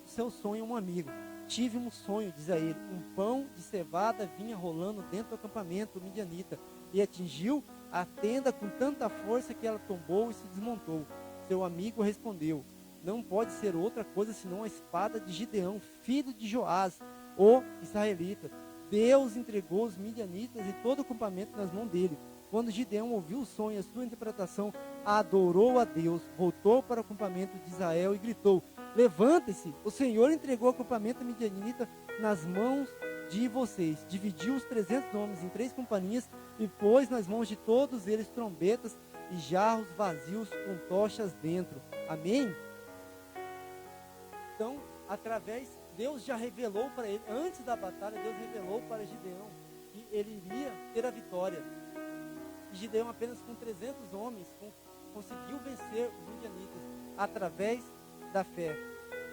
seu sonho a um amigo. Tive um sonho, diz a ele. Um pão de cevada vinha rolando dentro do acampamento midianita e atingiu a tenda com tanta força que ela tombou e se desmontou. Seu amigo respondeu: não pode ser outra coisa senão a espada de Gideão, filho de Joás, o israelita. Deus entregou os midianitas e todo o acampamento nas mãos dele. Quando Gideão ouviu o sonho e a sua interpretação, adorou a Deus, voltou para o acampamento de Israel e gritou: levante-se, o Senhor entregou o acampamento midianita nas mãos de vocês. Dividiu os 300 homens em 3 companhias e pôs nas mãos de todos eles trombetas e jarros vazios com tochas dentro. Amém? Então, Deus já revelou para ele, antes da batalha, Deus revelou para Gideão que ele iria ter a vitória. E Gideão, apenas com 300 homens, conseguiu vencer os midianitas através da fé.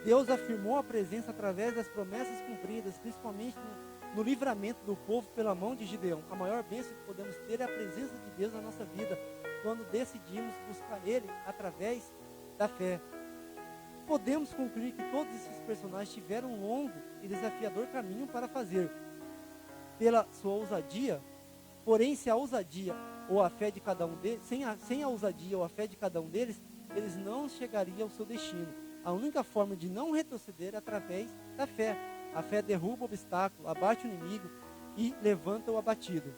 Deus afirmou a presença através das promessas cumpridas, principalmente no livramento do povo pela mão de Gideão. A maior bênção que podemos ter é a presença de Deus na nossa vida, quando decidimos buscar Ele através da fé. Podemos concluir que todos esses personagens tiveram um longo e desafiador caminho para fazer pela sua ousadia, porém se a ousadia ou a fé de cada um deles, sem a ousadia ou a fé de cada um deles, eles não chegariam ao seu destino. A única forma de não retroceder é através da fé. A fé derruba o obstáculo, abate o inimigo e levanta o abatido.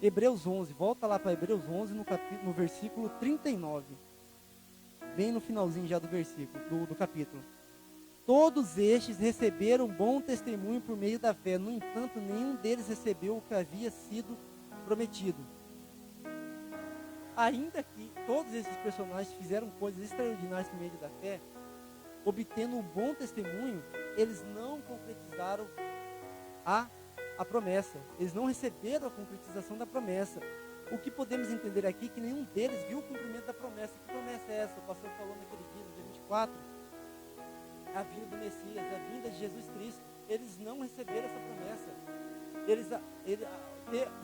Hebreus 11, volta lá para Hebreus 11 no versículo 39. Bem no finalzinho já do versículo, do capítulo. Todos estes receberam bom testemunho por meio da fé. No entanto, nenhum deles recebeu o que havia sido prometido. Ainda que todos esses personagens fizeram coisas extraordinárias por meio da fé, obtendo um bom testemunho, eles não concretizaram a promessa. Eles não receberam a concretização da promessa. O que podemos entender aqui é que nenhum deles viu o cumprimento da promessa. Que promessa é essa? O pastor falou naquele dia, no dia 24. A vinda do Messias, a vinda de Jesus Cristo. Eles não receberam essa promessa.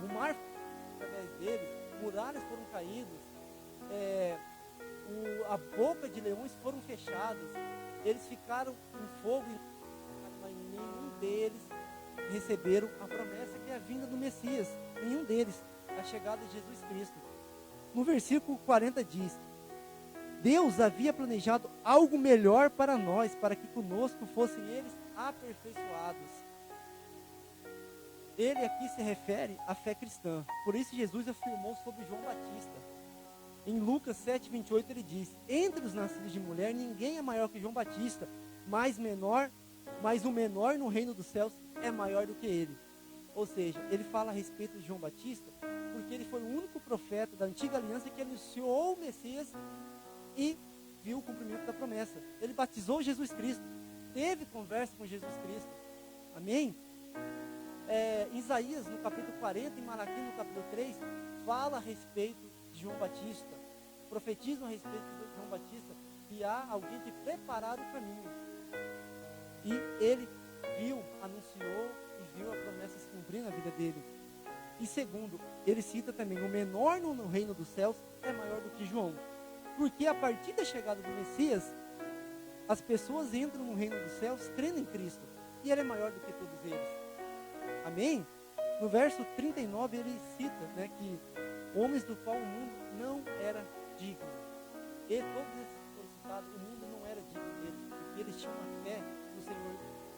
O mar, através deles, muralhas foram caídas, a boca de leões foram fechadas. Eles ficaram em fogo, mas nenhum deles receberam a promessa que é a vinda do Messias. Nenhum deles. A chegada de Jesus Cristo. No versículo 40 diz: Deus havia planejado algo melhor para nós, para que conosco fossem eles aperfeiçoados. Ele aqui se refere à fé cristã. Por isso Jesus afirmou sobre João Batista. Em Lucas 7:28 ele diz: entre os nascidos de mulher ninguém é maior que João Batista, mas o menor no reino dos céus é maior do que ele. Ou seja, ele fala a respeito de João Batista porque ele foi o único profeta da antiga aliança que anunciou o Messias e viu o cumprimento da promessa. Ele batizou Jesus Cristo, teve conversa com Jesus Cristo. Amém? Isaías no capítulo 40 e Malaquias no capítulo 3 fala a respeito de João Batista, profetiza a respeito de João Batista, que há alguém que preparar o caminho. E ele viu, anunciou e viu a promessa se cumprir na vida dele. E segundo, ele cita também: o menor no reino dos céus é maior do que João. Porque a partir da chegada do Messias, as pessoas entram no reino dos céus crendo em Cristo. E ele é maior do que todos eles. Amém? No verso 39 ele cita, que homens do qual o mundo não era digno. E todos esses que foram citados, o mundo não era digno deles. Porque eles tinham uma fé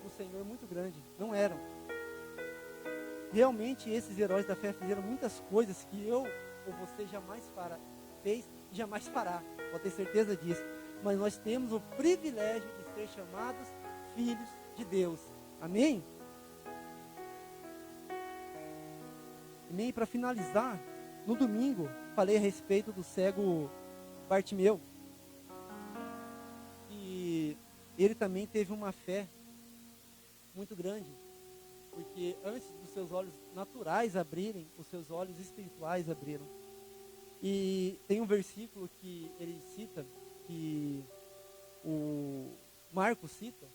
no Senhor muito grande. Não eram. Realmente esses heróis da fé fizeram muitas coisas que eu ou você jamais fez e jamais fará. Pode ter certeza disso. Mas nós temos o privilégio de ser chamados filhos de Deus. Amém? Amém? Para finalizar, no domingo falei a respeito do cego Bartimeu. E ele também teve uma fé muito grande. Porque antes dos seus olhos naturais abrirem, os seus olhos espirituais abriram. E tem um versículo que ele cita, que o Marcos cita,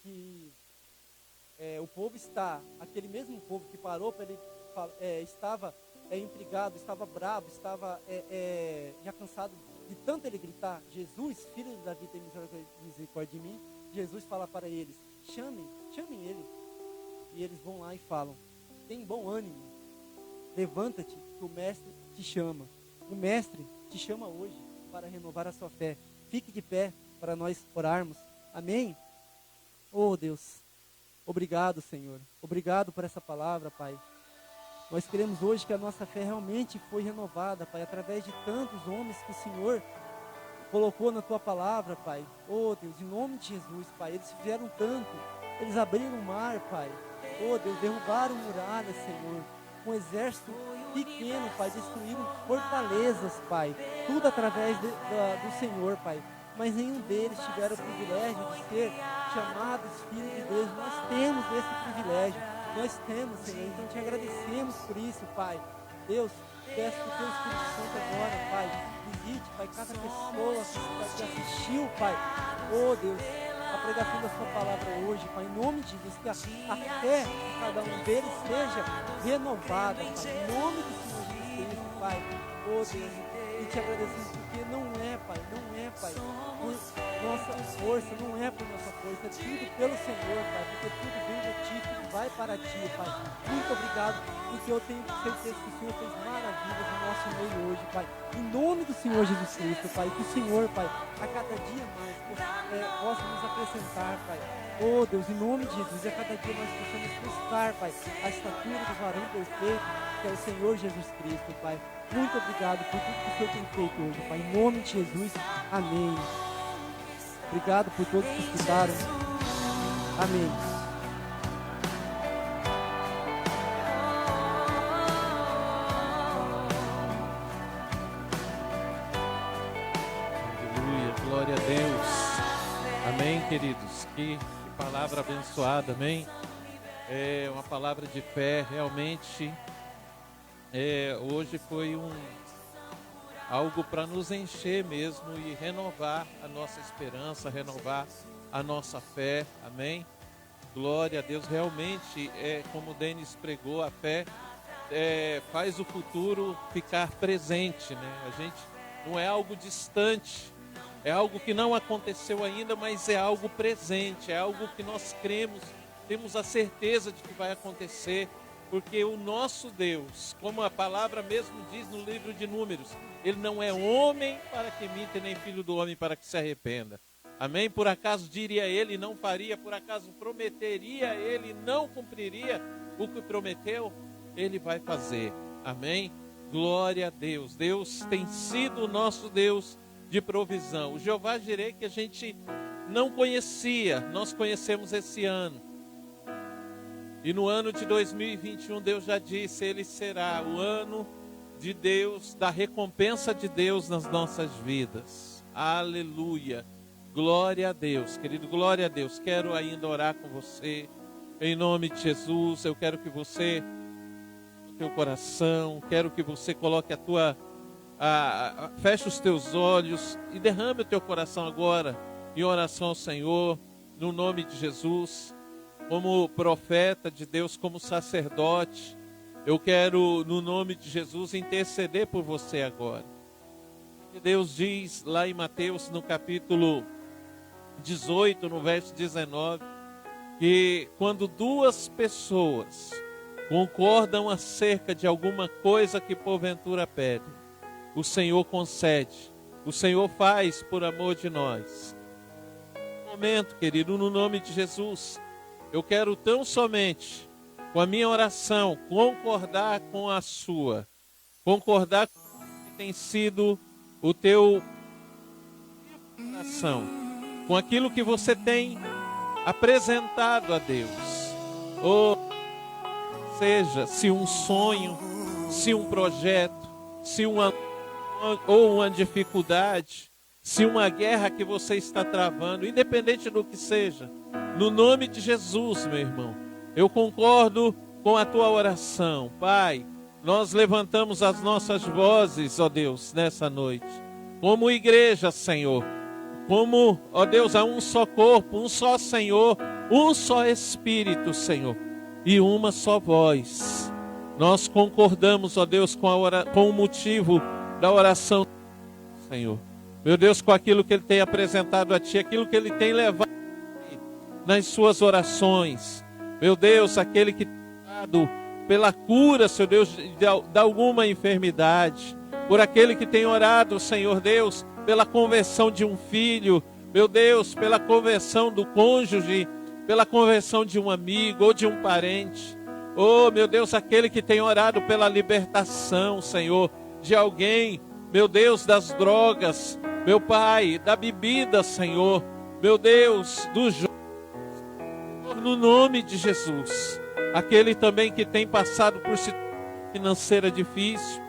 que o povo aquele mesmo povo que parou para ele, estava intrigado, estava bravo, estava já cansado de tanto ele gritar: Jesus, filho de Davi, tem misericórdia de mim. Jesus fala para eles: chamem ele. E eles vão lá e falam: tem bom ânimo, levanta-te, que o mestre te chama. O mestre te chama hoje para renovar a sua fé. Fique de pé, para nós orarmos. Amém? Oh, Deus, obrigado, Senhor. Obrigado por essa palavra, Pai. Nós queremos hoje que a nossa fé realmente foi renovada, Pai, através de tantos homens que o Senhor colocou na Tua palavra, Pai. Oh, Deus, em nome de Jesus, Pai, eles fizeram tanto. Eles abriram o mar, Pai. Oh, Deus, derrubaram muralhas, Senhor. Um exército pequeno, Pai, destruíram fortalezas, Pai. Tudo através do Senhor, Pai. Mas nenhum deles tiveram o privilégio de ser chamados filhos de Deus. Nós temos esse privilégio. Nós temos, Senhor. Então te agradecemos por isso, Pai. Deus, peço que o Teu Espírito Santo agora, Pai, visite, Pai, cada pessoa que assistiu, Pai. Oh, Deus, a pregação da Sua palavra hoje, Pai, em nome de Jesus, que a fé de cada um deles seja renovada, Pai, em nome do Senhor Jesus Cristo, Pai. Oh, Deus, e te agradecemos porque não é, Pai, por nossa força, não é por nossa força, é tudo pelo Senhor, Pai, porque tudo vem de Ti, tudo vai para Ti, Pai. Muito obrigado, porque eu tenho certeza que o Senhor fez maravilhas no nosso meio hoje, Pai. Em nome do Senhor Jesus Cristo, Pai, que o Senhor, Pai, a cada dia mais possa nos acrescentar, Pai. Oh, Deus, em nome de Jesus, a cada dia nós possamos buscar, Pai, a estatura do varão perfeito, que é o Senhor Jesus Cristo, Pai. Muito obrigado por tudo que o Senhor tem feito hoje, Pai. Em nome de Jesus, amém. Obrigado por todos que escutaram. Amém. Aleluia, glória a Deus. Amém, queridos. Que palavra abençoada, amém. É uma palavra de fé, realmente. Hoje foi algo para nos encher mesmo e renovar a nossa esperança, renovar a nossa fé, amém? Glória a Deus, realmente, como o Denis pregou, a fé faz o futuro ficar presente, né? A gente não é algo distante, é algo que não aconteceu ainda, mas é algo presente, é algo que nós cremos, temos a certeza de que vai acontecer. Porque o nosso Deus, como a palavra mesmo diz no livro de Números, Ele não é homem para que minta, nem filho do homem para que se arrependa. Amém? Por acaso diria Ele e não faria? Por acaso prometeria Ele e não cumpriria o que prometeu? Ele vai fazer. Amém? Glória a Deus. Deus tem sido o nosso Deus de provisão. O Jeová Jireh que a gente não conhecia, nós conhecemos esse ano. E no ano de 2021, Deus já disse, Ele será o ano de Deus, da recompensa de Deus nas nossas vidas. Aleluia. Glória a Deus, querido, glória a Deus. Quero ainda orar com você, em nome de Jesus. Eu quero que você, no teu coração, quero que você coloque feche os teus olhos e derrame o teu coração agora, em oração ao Senhor, no nome de Jesus. Como profeta de Deus, como sacerdote, eu quero, no nome de Jesus, interceder por você agora. Deus diz lá em Mateus, no capítulo 18, no verso 19, que quando duas pessoas concordam acerca de alguma coisa que porventura pedem, o Senhor concede, o Senhor faz por amor de nós. No momento, querido, no nome de Jesus, eu quero tão somente, com a minha oração, concordar com a sua. Concordar com o que tem sido o teu coração. Com aquilo que você tem apresentado a Deus. Ou seja, se um sonho, se um projeto, se uma dificuldade, se uma guerra que você está travando, independente do que seja. No nome de Jesus, meu irmão, eu concordo com a tua oração. Pai, nós levantamos as nossas vozes, ó Deus, nessa noite. Como igreja, Senhor. Como, ó Deus, há um só corpo, um só Senhor, um só Espírito, Senhor. E uma só voz. Nós concordamos, ó Deus, com o motivo da oração, Senhor. Meu Deus, com aquilo que Ele tem apresentado a Ti, aquilo que Ele tem levado nas suas orações. Meu Deus, aquele que tem orado pela cura, Senhor Deus, de alguma enfermidade. Por aquele que tem orado, Senhor Deus, pela conversão de um filho. meu Deus, pela conversão do cônjuge, pela conversão de um amigo ou de um parente. Oh, meu Deus, aquele que tem orado pela libertação, Senhor, de alguém, meu Deus, das drogas, meu Pai, da bebida, Senhor, meu Deus, do jogo, no nome de Jesus. Aquele também que tem passado por situação financeira difícil,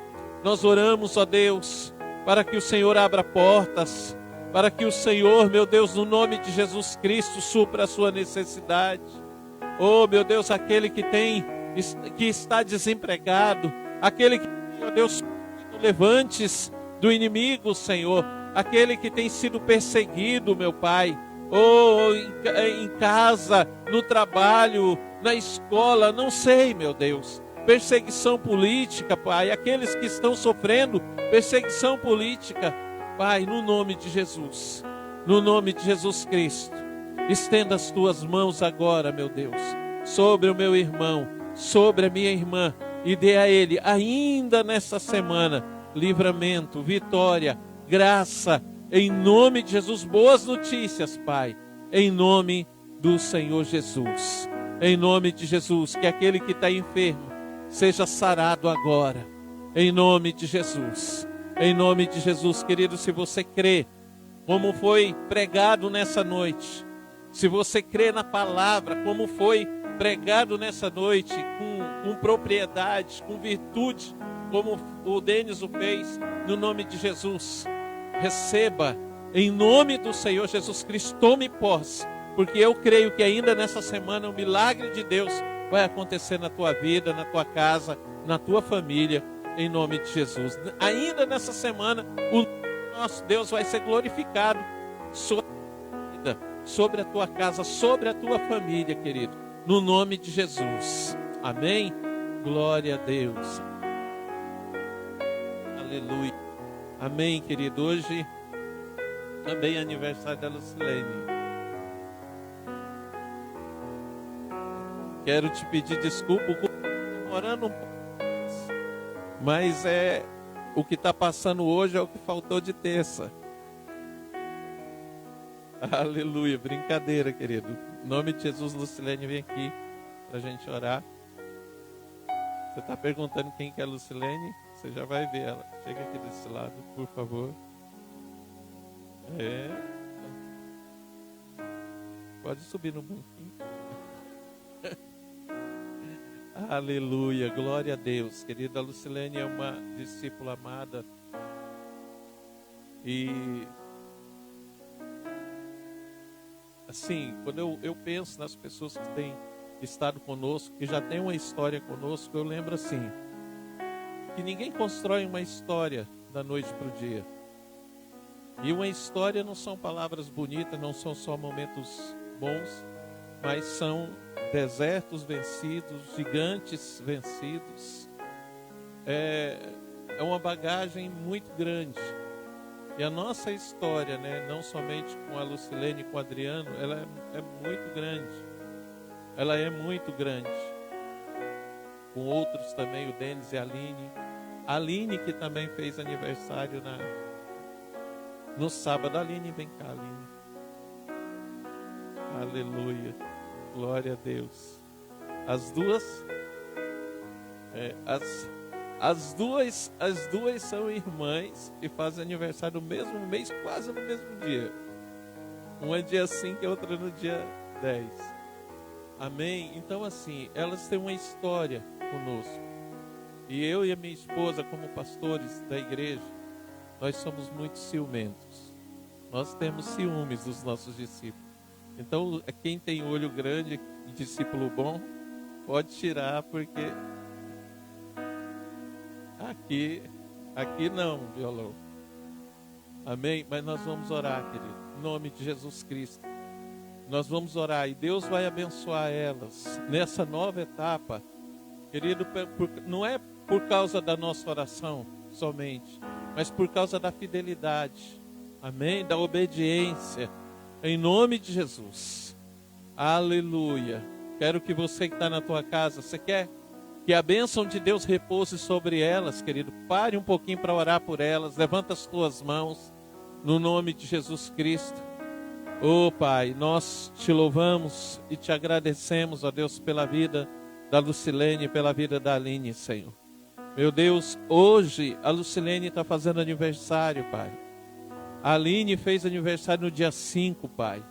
nós oramos, ó Deus, para que o Senhor abra portas, para que o Senhor, meu Deus, no nome de Jesus Cristo, supra a sua necessidade. Oh, meu Deus, aquele que está desempregado, aquele que, meu Deus, levantes do inimigo, Senhor, aquele que tem sido perseguido, meu Pai, oh, em casa, no trabalho, na escola, não sei, meu Deus, perseguição política, Pai, aqueles que estão sofrendo perseguição política, Pai, no nome de Jesus Cristo, estenda as tuas mãos agora, meu Deus, sobre o meu irmão, sobre a minha irmã, e dê a ele, ainda nessa semana, livramento, vitória, graça, em nome de Jesus, boas notícias, Pai, em nome do Senhor Jesus, em nome de Jesus, que aquele que está enfermo seja sarado agora, em nome de Jesus, querido, se você crê, como foi pregado nessa noite, se você crê na palavra, como foi pregado nessa noite, com propriedade, com virtude, como o Denis o fez, no nome de Jesus, receba, em nome do Senhor Jesus Cristo, tome posse, porque eu creio que ainda nessa semana o milagre de Deus vai acontecer na tua vida, na tua casa, na tua família, em nome de Jesus. Ainda nessa semana, o nosso Deus vai ser glorificado sobre a tua vida, sobre a tua casa, sobre a tua família, querido, no nome de Jesus. Amém? Glória a Deus. Aleluia. Amém, querido. Hoje também é aniversário da Lucilene. Quero te pedir desculpa por demorando um pouco, mas o que está passando hoje é o que faltou de terça. Aleluia. Brincadeira, querido. Em nome de Jesus, Lucilene, vem aqui para a gente orar. Você está perguntando quem que é a Lucilene? Você já vai ver ela. Chega aqui desse lado, por favor. Pode subir no banquinho. Aleluia, glória a Deus. Querida, Lucilene é uma discípula amada. E assim, quando eu penso nas pessoas que têm estado conosco, que já têm uma história conosco, eu lembro assim, que ninguém constrói uma história da noite para o dia. E uma história não são palavras bonitas, não são só momentos bons, mas são desertos vencidos, gigantes vencidos. É uma bagagem muito grande. E a nossa história, né, não somente com a Lucilene e com o Adriano, ela é muito grande. Ela é muito grande. Com outros também, o Denis e a Aline. A Aline, que também fez aniversário no sábado. Aline, vem cá, Aline. Aleluia. Glória a Deus. As duas são irmãs e fazem aniversário no mesmo mês, quase no mesmo dia. Uma é dia 5 e a outra no dia 10. Amém? Então assim, elas têm uma história conosco. E eu e a minha esposa, como pastores da igreja, nós somos muito ciumentos. Nós temos ciúmes dos nossos discípulos. Então, quem tem olho grande e discípulo bom, pode tirar, porque aqui não, violão. Amém? Mas nós vamos orar, querido, em nome de Jesus Cristo. Nós vamos orar e Deus vai abençoar elas nessa nova etapa, querido, não é por causa da nossa oração somente, mas por causa da fidelidade, amém? Da obediência, em nome de Jesus. Aleluia. Quero que você que está na tua casa, você quer que a bênção de Deus repouse sobre elas, querido? Pare um pouquinho para orar por elas, levanta as tuas mãos, no nome de Jesus Cristo. Oh Pai, nós te louvamos e te agradecemos, ó Deus, pela vida da Lucilene e pela vida da Aline, Senhor. Meu Deus, hoje a Lucilene está fazendo aniversário, Pai. A Aline fez aniversário no dia 5, Pai.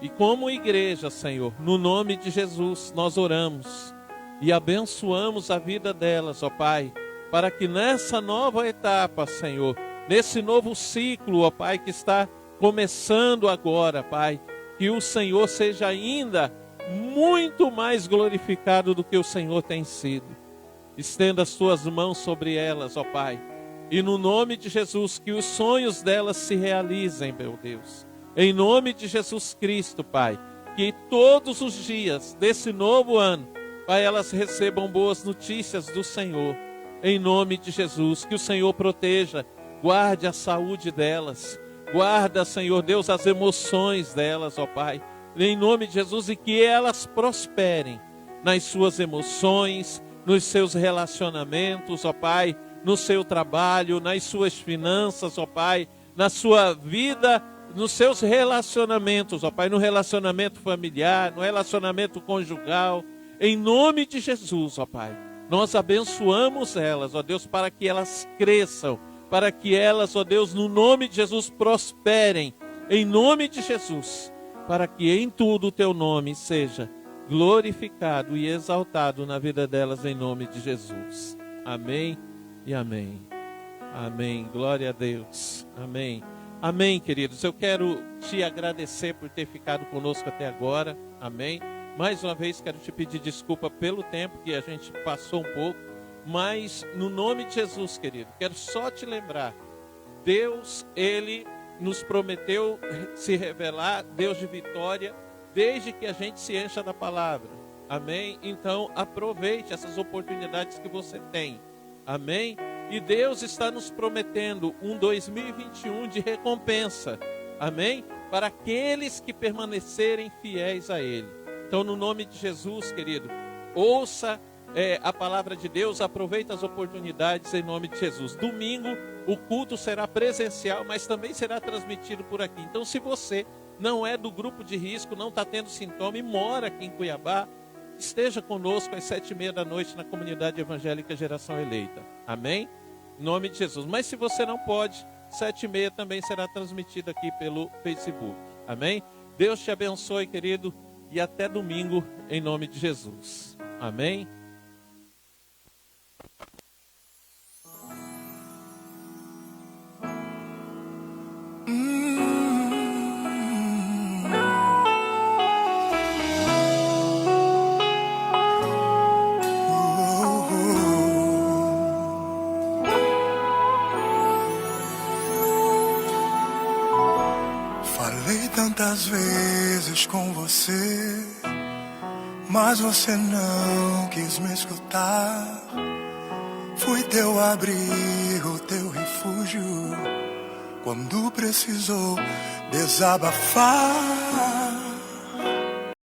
E como igreja, Senhor, no nome de Jesus, nós oramos e abençoamos a vida delas, ó Pai, para que nessa nova etapa, Senhor, nesse novo ciclo, ó Pai, que está começando agora, Pai, que o Senhor seja ainda muito mais glorificado do que o Senhor tem sido. Estenda as tuas mãos sobre elas, ó Pai, e no nome de Jesus, que os sonhos delas se realizem, meu Deus. Em nome de Jesus Cristo, Pai, que todos os dias desse novo ano, Pai, elas recebam boas notícias do Senhor. Em nome de Jesus, que o Senhor proteja, guarde a saúde delas, guarda, Senhor Deus, as emoções delas, ó Pai. Em nome de Jesus, e que elas prosperem nas suas emoções, nos seus relacionamentos, ó Pai, no seu trabalho, nas suas finanças, ó Pai, na sua vida, nos seus relacionamentos, ó Pai, no relacionamento familiar, no relacionamento conjugal, em nome de Jesus, ó Pai, nós abençoamos elas, ó Deus, para que elas cresçam, para que elas, ó Deus, no nome de Jesus, prosperem, em nome de Jesus, para que em tudo o teu nome seja glorificado e exaltado na vida delas, em nome de Jesus. Amém e amém. Amém. Glória a Deus. Amém. Amém, queridos. Eu quero te agradecer por ter ficado conosco até agora. Amém. Mais uma vez quero te pedir desculpa pelo tempo que a gente passou um pouco, mas no nome de Jesus, querido, quero só te lembrar, Deus, Ele nos prometeu se revelar, Deus de vitória, desde que a gente se encha da palavra. Amém? Então aproveite essas oportunidades que você tem. Amém? E Deus está nos prometendo um 2021 de recompensa. Amém? Para aqueles que permanecerem fiéis a Ele. Então, no nome de Jesus, querido, ouça a palavra de Deus, aproveita as oportunidades em nome de Jesus. Domingo, o culto será presencial, mas também será transmitido por aqui. Então, se você não é do grupo de risco, não está tendo sintoma e mora aqui em Cuiabá, esteja conosco às 7h30 da noite na comunidade evangélica Geração Eleita. Amém? Em nome de Jesus. Mas se você não pode, 7h30 também será transmitido aqui pelo Facebook. Amém? Deus te abençoe, querido, e até domingo, em nome de Jesus. Amém? Falei tantas vezes com você, mas você não quis me escutar. Fui teu abrigo, teu refúgio, quando precisou desabafar.